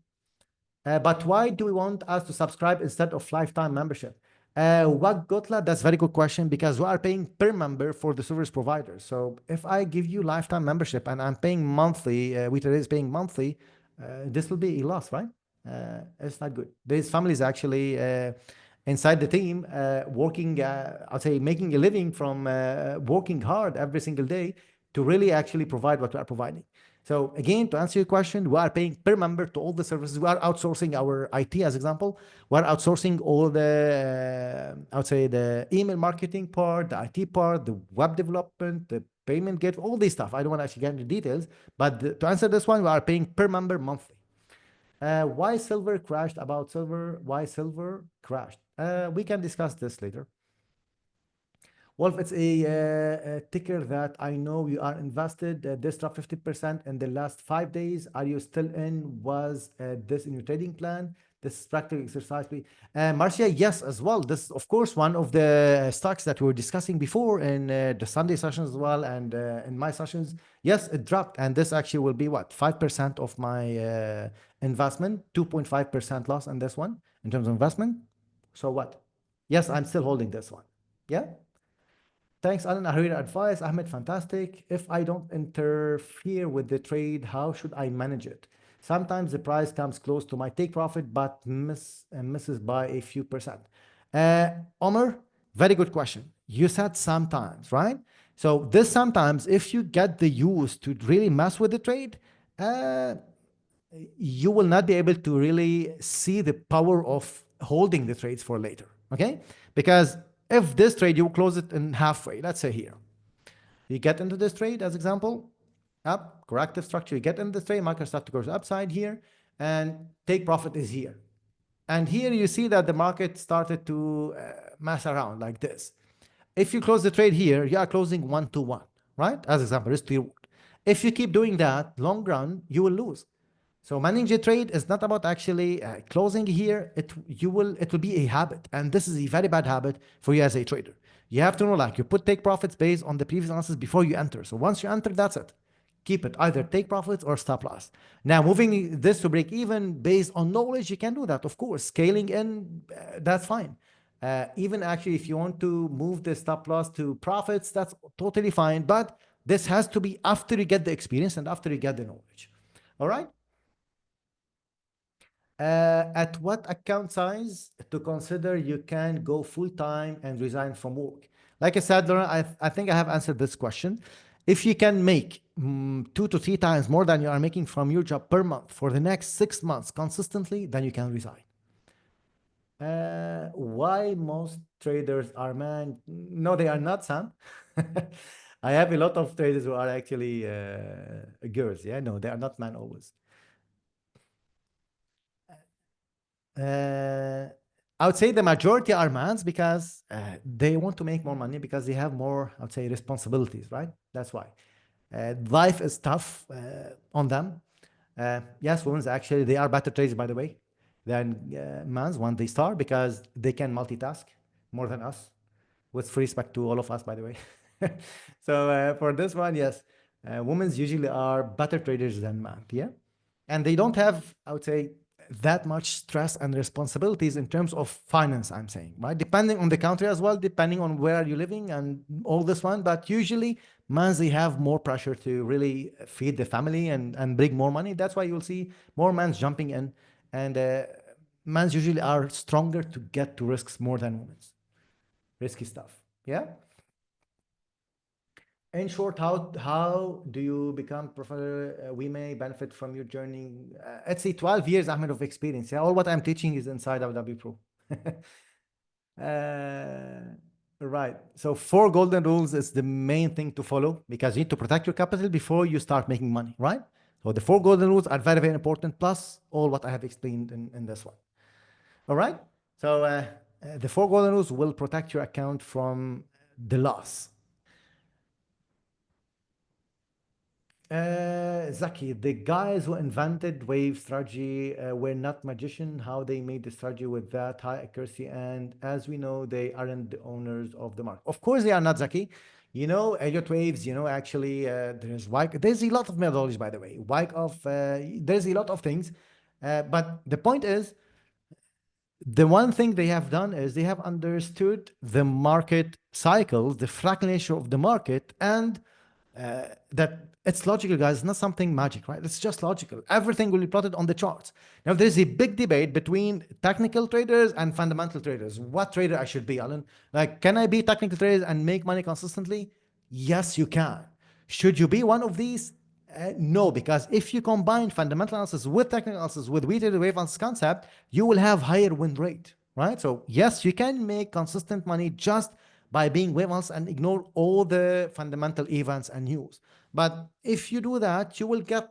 But why do we want us to subscribe instead of lifetime membership? What Gotla? That's a very good question because we are paying per member for the service provider. So if I give you lifetime membership and I'm paying monthly, WeTrade is paying monthly, this will be a loss, right? It's not good. There's families actually inside the team working, I'll say, making a living from working hard every single day to really actually provide what we are providing. So again, to answer your question, we are paying per member to all the services. We are outsourcing our IT, as example. We are outsourcing all the, I would say, the email marketing part, the IT part, the web development, the payment gate, all this stuff. I don't want to actually get into details, but to answer this one, we are paying per member monthly. Why silver crashed? About silver, why silver crashed? We can discuss this later. Wolf, it's a ticker that I know you are invested. This dropped 50% in the last 5 days. Are you still in? Was this in your trading plan? This is practical exercise. Marcia, yes, as well. This is, of course, one of the stocks that we were discussing before in the Sunday sessions as well and in my sessions. Yes, it dropped. And this actually will be what? 5% of my investment, 2.5% loss on this one in terms of investment. So what? Yes, I'm still holding this one. Yeah. Thanks, Alan. I heard your advice. Ahmed, fantastic. If I don't interfere with the trade, how should I manage it? Sometimes the price comes close to my take profit, but misses by a few percent. Omar, very good question. You said sometimes, right? So this sometimes, if you get the use to really mess with the trade, you will not be able to really see the power of holding the trades for later, okay? Because if this trade, you close it in halfway, let's say here. You get into this trade, as example, up, corrective structure, you get into the trade, market start to go upside here, and take profit is here. And here you see that the market started to mess around like this. If you close the trade here, you are closing 1-to-1, right? As example, risk to reward. If you keep doing that, long run, you will lose. So managing a trade is not about actually closing here. It will be a habit, and this is a very bad habit for you as a trader. You have to know, like, you take profits based on the previous analysis before you enter. So once you enter, that's it. Keep it, either take profits or stop loss. Now moving this to break even based on knowledge, you can do that, of course. Scaling in, that's fine. Even actually, if you want to move the stop loss to profits, that's totally fine. But this has to be after you get the experience and after you get the knowledge. All right. At what account size to consider you can go full-time and resign from work? Like I said, Laura, I think I have answered this question. If you can make 2 to 3 times more than you are making from your job per month for the next 6 months consistently, then you can resign. Why most traders are men? No, they are not, Sam. I have a lot of traders who are actually girls. Yeah, no, they are not men always. I would say the majority are mans because they want to make more money because they have more, I would say, responsibilities, right? That's why. Life is tough on them. Yes, women's actually, they are better traders, by the way, than mans when they start because they can multitask more than us, with free respect to all of us, by the way. So for this one, yes, women's usually are better traders than men, yeah? And they don't have, I would say, that much stress and responsibilities in terms of finance, I'm saying, right? Depending on the country as well, depending on where are you living and all this one. But usually, mans, they have more pressure to really feed the family and bring more money. That's why you'll see more mans jumping in. And mans usually are stronger to get to risks more than women's. Risky stuff. Yeah. In short, how do you become professional? We may benefit from your journey. Let's say 12 years, Ahmed, of experience. Yeah, all what I'm teaching is inside of W Pro. Right. So four golden rules is the main thing to follow because you need to protect your capital before you start making money, right? So the four golden rules are very, very important, plus all what I have explained in this one. All right. So the four golden rules will protect your account from the loss. Zaki, the guys who invented wave strategy were not magician. How they made the strategy with that high accuracy, and as we know, they aren't the owners of the market. Of course, they are not, Zaki. You know, Elliott waves. You know, actually, there's Wyckoff. There's a lot of methodology, by the way. Wyckoff. There's a lot of things, but the point is, the one thing they have done is they have understood the market cycles, the fractal nature of the market, and that it's logical, guys. It's not something magic, right? It's just logical. Everything will be plotted on the charts. Now, there's a big debate between technical traders and fundamental traders. What trader I should be, Alan? Like, can I be technical traders and make money consistently? Yes, you can. Should you be one of these? No, because if you combine fundamental analysis with technical analysis with weighted wave analysis concept, you will have higher win rate, right? So yes, you can make consistent money just by being wave analysis and ignore all the fundamental events and news. But if you do that, you will get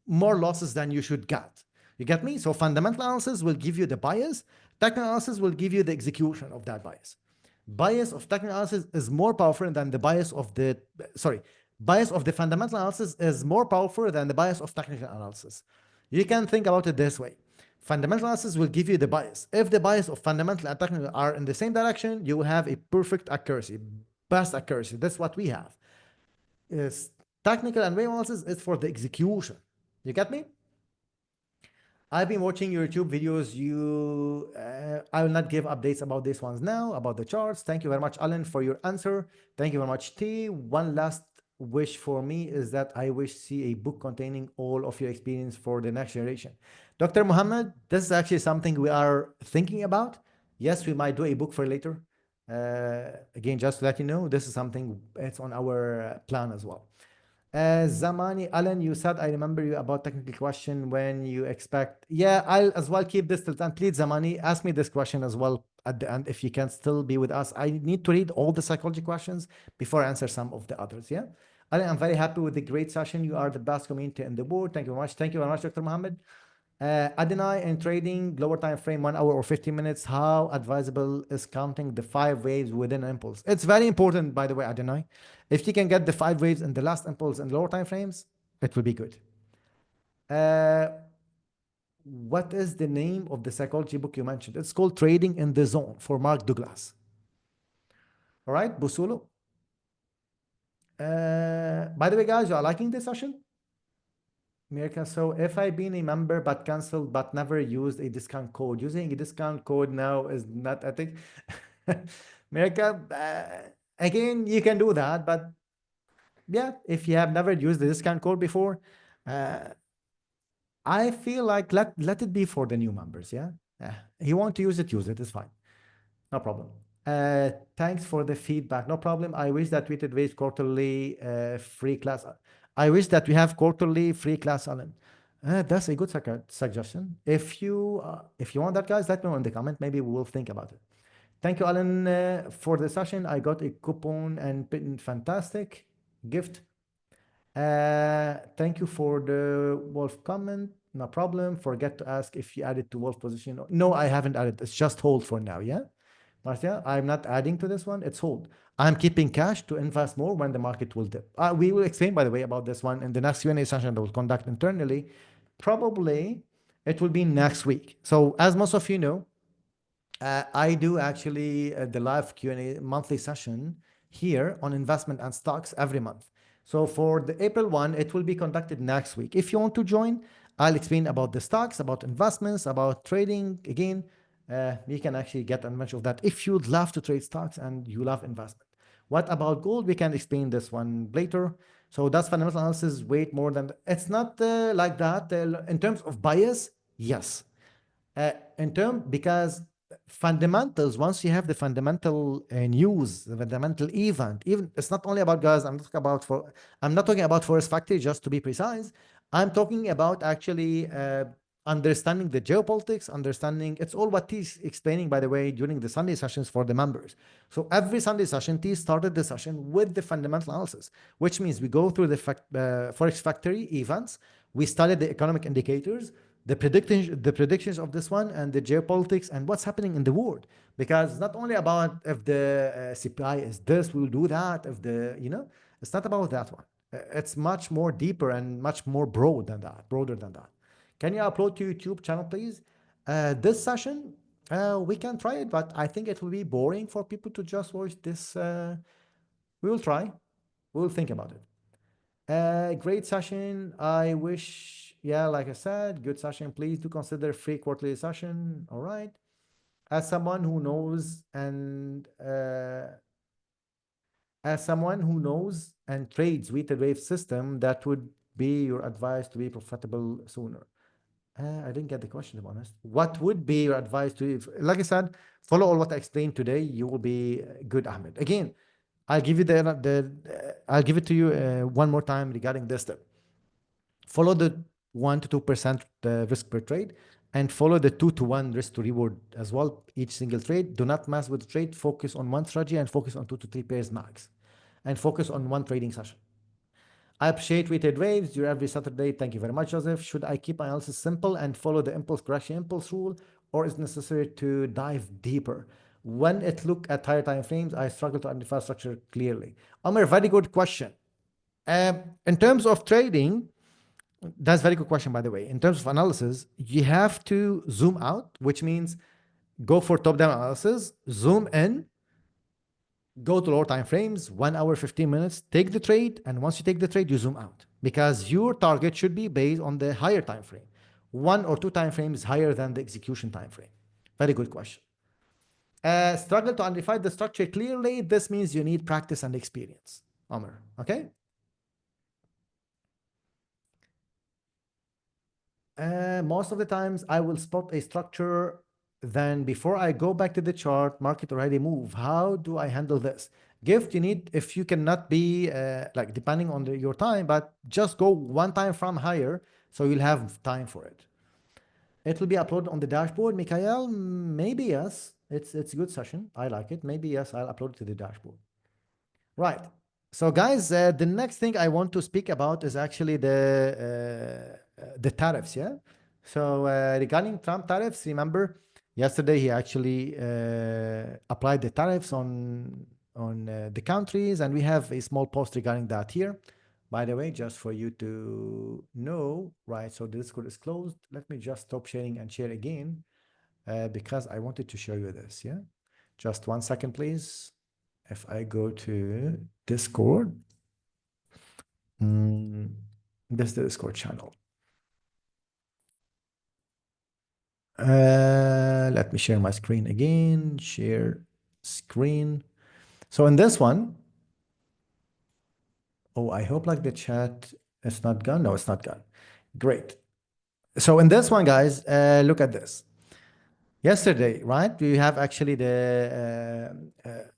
more losses than you should get. You get me? So fundamental analysis will give you the bias. Technical analysis will give you the execution of that bias. Bias of technical analysis is more powerful than the bias of the, sorry, bias of the fundamental analysis is more powerful than the bias of technical analysis. You can think about it this way. Fundamental analysis will give you the bias. If the bias of fundamental and technical are in the same direction, you will have a perfect accuracy, best accuracy. That's what we have. Is technical and wave analysis is for the execution. You get me? I've been watching your YouTube videos. I will not give updates about these ones now, about the charts. Thank you very much, Alan, for your answer. Thank you very much, T. One last wish for me is that I wish to see a book containing all of your experience for the next generation. Dr. Muhammad, this is actually something we are thinking about. Yes, we might do a book for later. Again, just to let you know, this is something it's on our plan as well. Zamani, Alan, you said, I remember you about technical question when you expect. Yeah, I'll as well keep this till then. Please, Zamani, ask me this question as well at the end if you can still be with us. I need to read all the psychology questions before I answer some of the others. Yeah, Alan, I'm very happy with the great session. You are the best community in the world. Thank you very much. Thank you very much, Dr. Mohammed. Adonai, in trading, lower time frame, 1 hour or 15 minutes, how advisable is counting the 5 waves within an impulse? It's very important, by the way, Adonai. If you can get the 5 waves in the last impulse in lower time frames, it will be good. What is the name of the psychology book you mentioned? It's called Trading in the Zone for Mark Douglas. All right, Busulo. By the way, guys, you are liking this session? America. So if I've been a member but canceled but never used a discount code, using a discount code now is not ethic. America, again, you can do that, but yeah, if you have never used the discount code before, I feel like let it be for the new members. Yeah, you want to use it, it's fine, no problem. Thanks for the feedback. No problem. I wish that we did raise quarterly free class. I wish that we have quarterly free class, Alan. That's a good suggestion. If you want that, guys, let me know in the comment. Maybe we will think about it. Thank you, Alan, for the session. I got a coupon and fantastic gift. Thank you for the Wolf comment. No problem. Forget to ask if you added to Wolf position. No, I haven't added. It's just hold for now. Yeah. Marcia, I'm not adding to this one. It's hold. I'm keeping cash to invest more when the market will dip. We will explain, by the way, about this one in the next Q&A session that we'll conduct internally. Probably it will be next week. So as most of you know, I do actually the live Q&A monthly session here on investment and stocks every month. So for the April one, it will be conducted next week. If you want to join, I'll explain about the stocks, about investments, about trading. Again, you can actually get a bunch of that if you'd love to trade stocks and you love investment. What about gold? We can explain this one later. So does fundamental analysis weight more than, it's not like that. In terms of bias, yes. In term, because fundamentals, once you have the fundamental news, the fundamental event, even it's not only about gas. I'm not talking about forest factory, just to be precise. I'm talking about actually understanding the geopolitics, understanding, it's all what he's explaining, by the way, during the Sunday sessions for the members. So every Sunday session, T started the session with the fundamental analysis, which means we go through the forex factory events, we study the economic indicators, the predictions of this one, and the geopolitics and what's happening in the world. Because it's not only about if the CPI is this, we'll do that. If the, it's not about that one. It's much more deeper and much more broader than that. Can you upload to YouTube channel, please? This session, we can try it, but I think it will be boring for people to just watch this. We will try. We'll think about it. Great session. I wish, yeah, like I said, good session. Please do consider free quarterly session. All right. As someone who knows and trades weighted wave system, that would be your advice to be profitable sooner. I didn't get the question, to be honest. What would be your advice to, like I said, follow all what I explained today. You will be good, Ahmed. Again, I'll give you I'll give it to you one more time regarding this step. Follow the 1 to 2% risk per trade, and follow the 2 to 1 risk to reward as well, each single trade. Do not mess with the trade. Focus on one strategy and focus on 2 to 3 pairs max, and focus on one trading session. I appreciate weighted waves. You're every Saturday. Thank you very much, Joseph. Should I keep my analysis simple and follow the impulse correction impulse rule, or is it necessary to dive deeper? When it look at higher time frames, I struggle to identify structure clearly. Amir, very good question. In terms of trading, that's a very good question, by the way. In terms of analysis, you have to zoom out, which means go for top-down analysis, zoom in, go to lower time frames, 1 hour, 15 minutes, take the trade, and once you take the trade, you zoom out, because your target should be based on the higher time frame. 1 or 2 time frames higher than the execution time frame. Very good question. Struggle to identify the structure clearly. This means you need practice and experience, Omar. Okay? Most of the times I will spot a structure, then before I go back to the chart, market already move. How do I handle this? Gift, you need, if you cannot be like depending on your time, but just go one time from higher, so you'll have time for it. It will be uploaded on the dashboard. Mikhail, maybe yes. It's a good session. I like it. Maybe yes, I'll upload it to the dashboard. Right. So guys, the next thing I want to speak about is actually the tariffs, yeah? So regarding Trump tariffs, remember, yesterday he actually applied the tariffs on the countries, and we have a small post regarding that here. By the way, just for you to know, right, so the Discord is closed. Let me just stop sharing and share again because I wanted to show you this, yeah? Just 1 second, please. If I go to Discord, this is the Discord channel. Let me share my screen again. Share screen. So in this one, oh, I hope like the chat is not gone. No, it's not gone. Great. So in this one, guys, look at this. Yesterday, right? We have actually the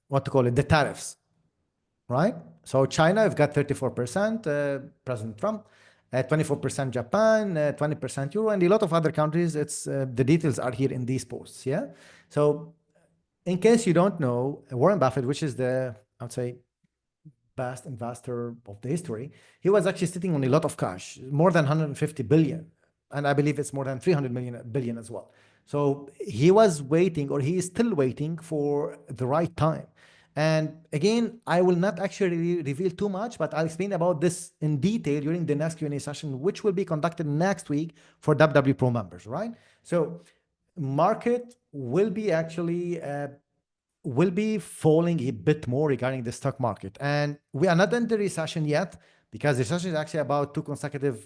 what to call it, the tariffs, right? So China, we've got 34%, President Trump, 24% Japan, 20% Euro, and a lot of other countries. It's the details are here in these posts, yeah? So in case you don't know, Warren Buffett, which is the, I would say, best investor of the history, he was actually sitting on a lot of cash, more than 150 billion. And I believe it's more than 300 billion as well. So he was waiting, or he is still waiting for the right time. And again, I will not actually reveal too much, but I'll explain about this in detail during the next Q&A session, which will be conducted next week for WW Pro members, right? So market will be actually falling a bit more regarding the stock market. And we are not in the recession yet, because the recession is actually about two consecutive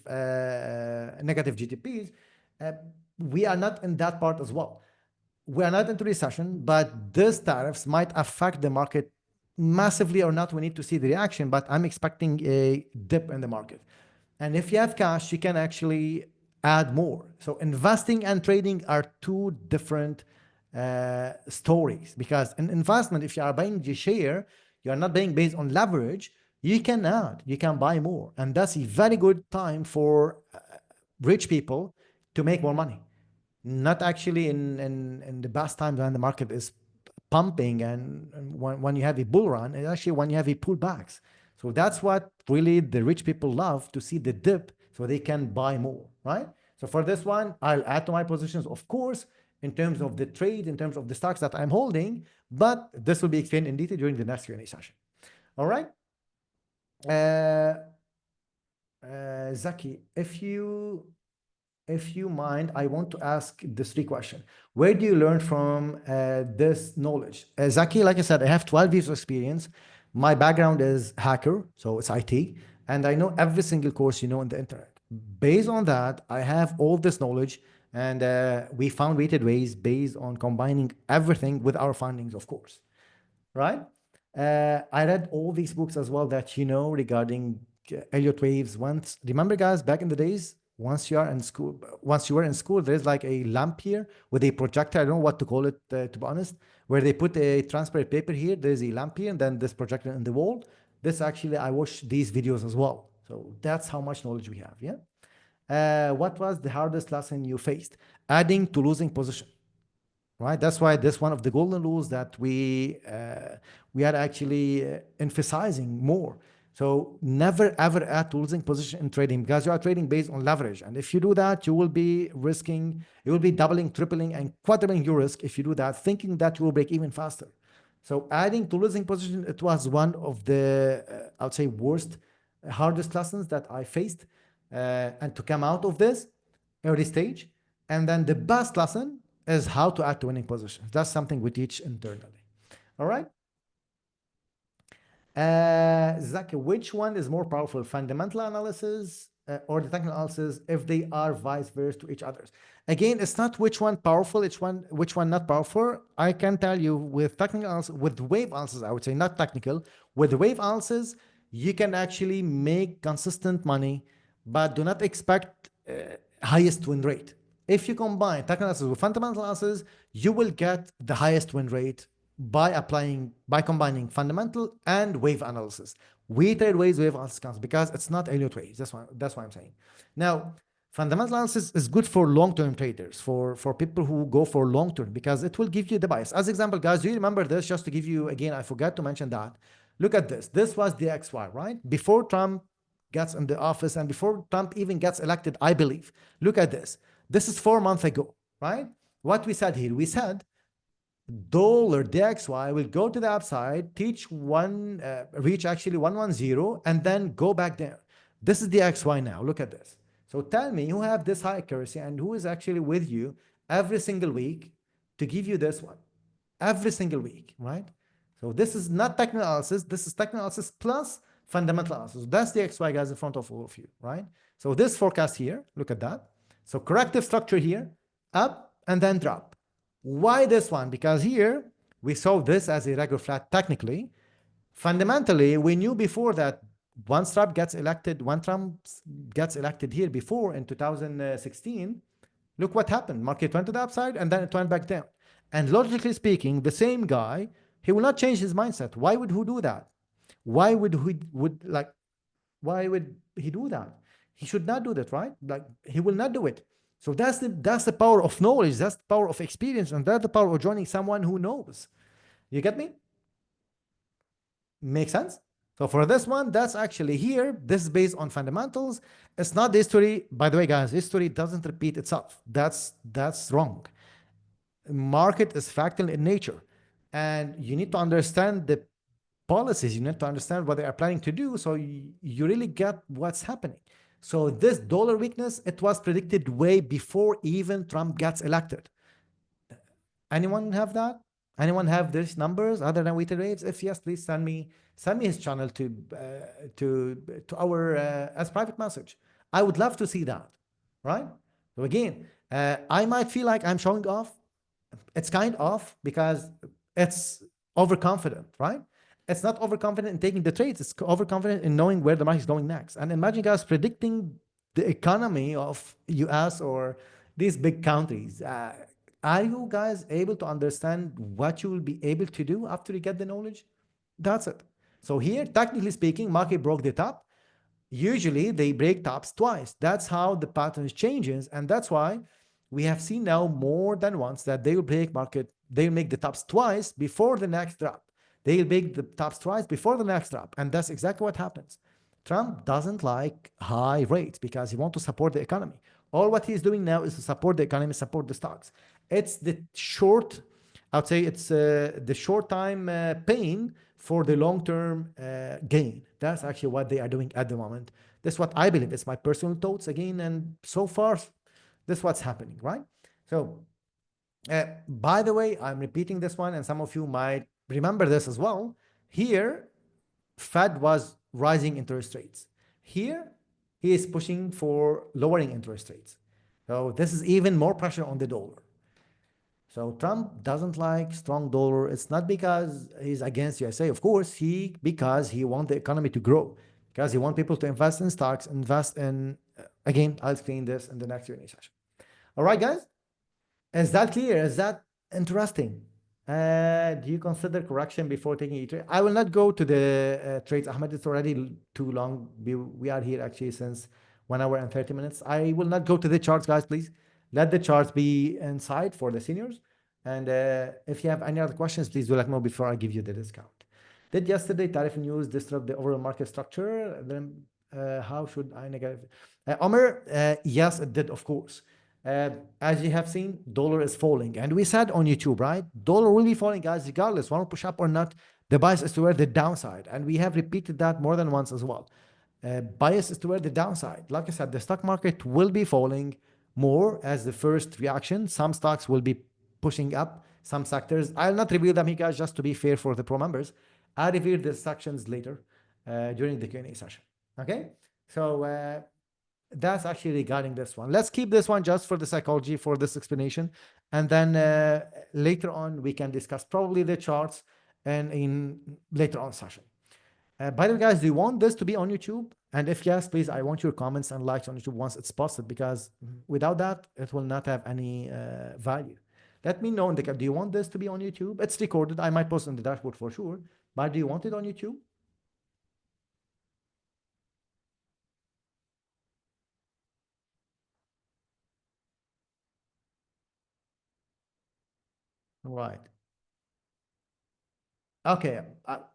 negative GDPs. Uh, we are not in that part as well. We are not into recession, but these tariffs might affect the market massively or not. We need to see the reaction, but I'm expecting a dip in the market. And if you have cash, you can actually add more. So investing and trading are two different stories, because in investment, if you are buying the share, you are not buying based on leverage. You can add, you can buy more, and that's a very good time for rich people to make more money. Not actually in the best times when the market is pumping, and when you have a bull run, and actually when you have a pullbacks. So that's what really the rich people love, to see the dip so they can buy more, right? So for this one, I'll add to my positions, of course, in terms of the trade, in terms of the stocks that I'm holding, but this will be explained in detail during the next Q&A session. All right. Zaki, if you mind, I want to ask this three question. Where do you learn from this knowledge? Zaki, like I said, I have 12 years of experience. My background is hacker, so it's IT, and I know every single course you know on the internet. Based on that, I have all this knowledge, and we found weighted ways based on combining everything with our findings, of course, right? I read all these books as well that you know regarding Elliott waves. Once, remember, guys, back in the days, once you were in school, there's like a lamp here with a projector. I don't know what to call it, to be honest, where they put a transparent paper here. There's a lamp here, and then this projector in the wall. This actually, I watched these videos as well. So that's how much knowledge we have. Yeah. What was the hardest lesson you faced? Adding to losing position, right? That's why this one of the golden rules that we are actually emphasizing more. So never ever add to losing position in trading, because you are trading based on leverage, and if you do that, you will be risking, you will be doubling, tripling, and quadrupling your risk if you do that, thinking that you will break even faster. So adding to losing position, it was one of the I would say worst, hardest lessons that I faced, and to come out of this early stage. And then the best lesson is how to add to winning positions. That's something we teach internally. All right. Zaki, which one is more powerful, fundamental analysis or the technical analysis, if they are vice versa to each other? Again, it's not which one powerful, which one not powerful. I can tell you with technical analysis, with wave analysis, I would say not technical. With wave analysis, you can actually make consistent money, but do not expect highest win rate. If you combine technical analysis with fundamental analysis, you will get the highest win rate by combining fundamental and wave analysis. We trade waves, wave analysis counts because it's not Elliott waves. That's why I'm saying. Now, fundamental analysis is good for long-term traders, for people who go for long-term, because it will give you the bias. As example, guys, do you remember this? Just to give you, again, I forgot to mention that. Look at this. This was the XY, right? Before Trump gets in the office and before Trump even gets elected, I believe. Look at this. This is 4 months ago, right? What we said here, we said dollar DXY will go to the upside, reach actually 110, and then go back down. This is the XY now. Look at this. So tell me who have this high accuracy and who is actually with you every single week to give you this one every single week, right? So this is not technical analysis. This is technical analysis plus fundamental analysis. That's the XY, guys, in front of all of you, right? So this forecast here, look at that. So corrective structure here, up and then drop. Why this one? Because here we saw this as a regular flat technically. Fundamentally, we knew before that once Trump gets elected here before in 2016, look what happened. Market went to the upside and then it went back down. And logically speaking, the same guy, he will not change his mindset. Why would he do that? Why would he do that? He should not do that, right? Like, he will not do it. So that's the power of knowledge. That's the power of experience. And that's the power of joining someone who knows. You get me? Make sense? So for this one, that's actually here. This is based on fundamentals. It's not the history. By the way, guys, history doesn't repeat itself. That's wrong. Market is fractal in nature. And you need to understand the policies. You need to understand what they are planning to do. So you really get what's happening. So this dollar weakness, it was predicted way before even Trump gets elected. Anyone have that? Anyone have these numbers other than weighted rates? If yes, please send me his channel to our as private message. I would love to see that, right? So again, I might feel like I'm showing off. It's kind of because it's overconfident, right? It's not overconfident in taking the trades. It's overconfident in knowing where the market is going next. And imagine guys predicting the economy of US or these big countries. Are you guys able to understand what you will be able to do after you get the knowledge? That's it. So here, technically speaking, market broke the top. Usually they break tops twice. That's how the pattern changes. And that's why we have seen now more than once that they will break market, they'll make the tops twice before the next drop. They'll make the tops twice before the next drop. And that's exactly what happens. Trump doesn't like high rates because he wants to support the economy. All what he's doing now is to support the economy, support the stocks. It's the short, I would say it's the short time pain for the long term gain. That's actually what they are doing at the moment. That's what I believe. It's my personal thoughts again. And so far, this is what's happening, right? So, by the way, I'm repeating this one, and some of you might remember this as well. Here, Fed was rising interest rates. Here, he is pushing for lowering interest rates. So this is even more pressure on the dollar. So Trump doesn't like strong dollar. It's not because he's against USA, of course. Because he wants the economy to grow, because he wants people to invest in stocks, invest in. Again, I'll explain this in the next Q&A session. All right, guys. Is that clear? Is that interesting? Do you consider correction before taking a trade? I will not go to the trades, Ahmed. It's already too long. We are here actually since 1 hour and 30 minutes. I will not go to the charts, guys, please. Let the charts be inside for the seniors. And if you have any other questions, please do let me know before I give you the discount. Did yesterday tariff news disrupt the overall market structure? Then how should I negate? Omer, yes, it did, of course. As you have seen, dollar is falling. And we said on YouTube, right? Dollar will be falling, guys, regardless, want to push up or not. The bias is toward the downside. And we have repeated that more than once as well. Bias is toward the downside. Like I said, the stock market will be falling more as the first reaction. Some stocks will be pushing up, some sectors. I'll not reveal them here, guys, just to be fair for the pro members. I'll reveal the sections later during the Q&A session. Okay? So that's actually regarding this one. Let's keep this one just for the psychology for this explanation. And then later on, we can discuss probably the charts and in later on session. By the way, guys, do you want this to be on YouTube? And if yes, please, I want your comments and likes on YouTube once it's posted, because without that, it will not have any value. Let me know in the do you want this to be on YouTube? It's recorded. I might post on the dashboard for sure. But do you want it on YouTube? Right. Okay,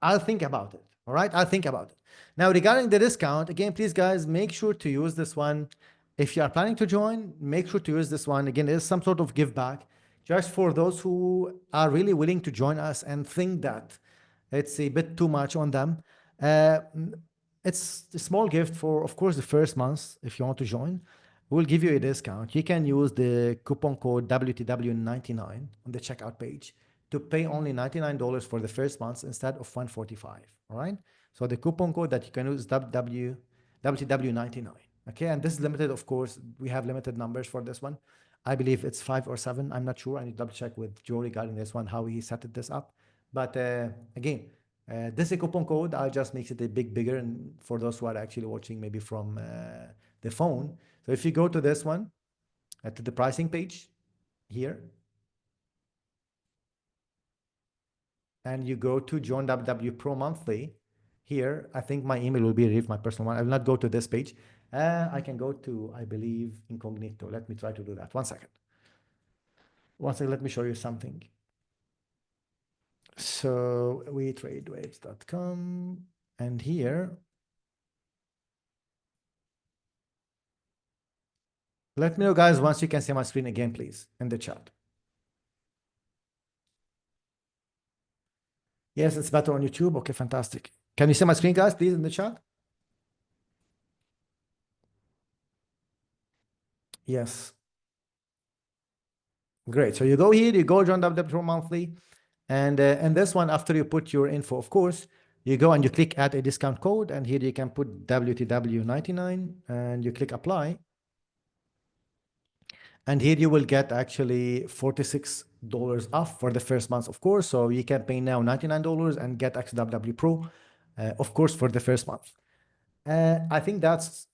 I'll think about it. All right, I'll think about it. Now, regarding the discount, again, please, guys, make sure to use this one. If you are planning to join, make sure to use this one. Again, there's some sort of give back just for those who are really willing to join us and think that it's a bit too much on them. Uh, it's a small gift for, of course, the first month. If you want to join, we'll give you a discount. You can use the coupon code WTW99 on the checkout page to pay only $99 for the first month instead of $145. All right. So the coupon code that you can use is WTW99. Okay. And this is limited, of course. We have limited numbers for this one. I believe it's 5 or 7. I'm not sure. I need to double check with Joe regarding this one, how he set this up. But again, this is a coupon code. I'll just make it a bit bigger and for those who are actually watching maybe from the phone. So if you go to this one, to the pricing page here, and you go to join WW Pro Monthly, here, I think my email will be relieved, my personal one. I will not go to this page. I can go to, I believe, incognito. Let me try to do that. 1 second. 1 second, let me show you something. So wetradewaves.com, and here, let me know, guys, once you can see my screen again, please, in the chat. Yes, it's better on YouTube. Okay, fantastic. Can you see my screen, guys, please, in the chat? Yes. Great. So you go here, you go join WW Pro Monthly, And this one, after you put your info, of course, you go and you click add a discount code, and here you can put WTW99 and you click apply. And here you will get actually $46 off for the first month, of course. So you can pay now $99 and get XWW Pro, of course, for the first month. I think that's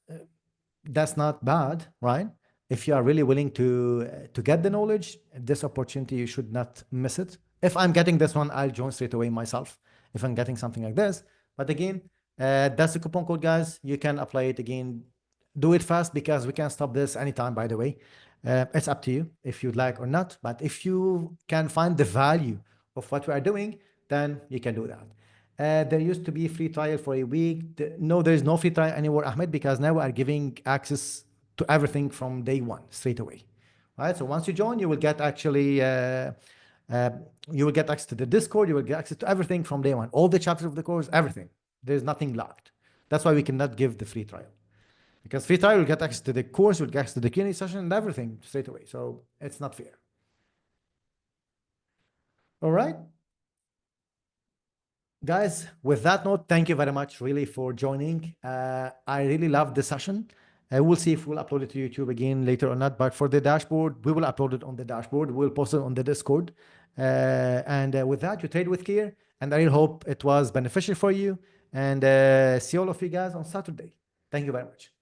not bad, right? If you are really willing to get the knowledge, this opportunity, you should not miss it. If I'm getting this one, I'll join straight away myself. If I'm getting something like this, but again, that's the coupon code, guys. You can apply it again. Do it fast because we can stop this anytime. By the way, it's up to you if you'd like or not. But if you can find the value of what we are doing, then you can do that. There used to be free trial for a week. No, there is no free trial anymore, Ahmed, because now we are giving access to everything from day one, straight away. Right? So once you join, you will get actually, you will get access to the Discord, you will get access to everything from day one, all the chapters of the course, everything. There's nothing locked. That's why we cannot give the free trial. Because free trial, you'll get access to the course, you'll get access to the Q&A session and everything straight away. So it's not fair. All right. Guys, with that note, thank you very much really for joining. I really loved the session. We'll see if we'll upload it to YouTube again later or not. But for the dashboard, we will upload it on the dashboard. We'll post it on the Discord. And with that, you trade with Clear. And I really hope it was beneficial for you. And see all of you guys on Saturday. Thank you very much.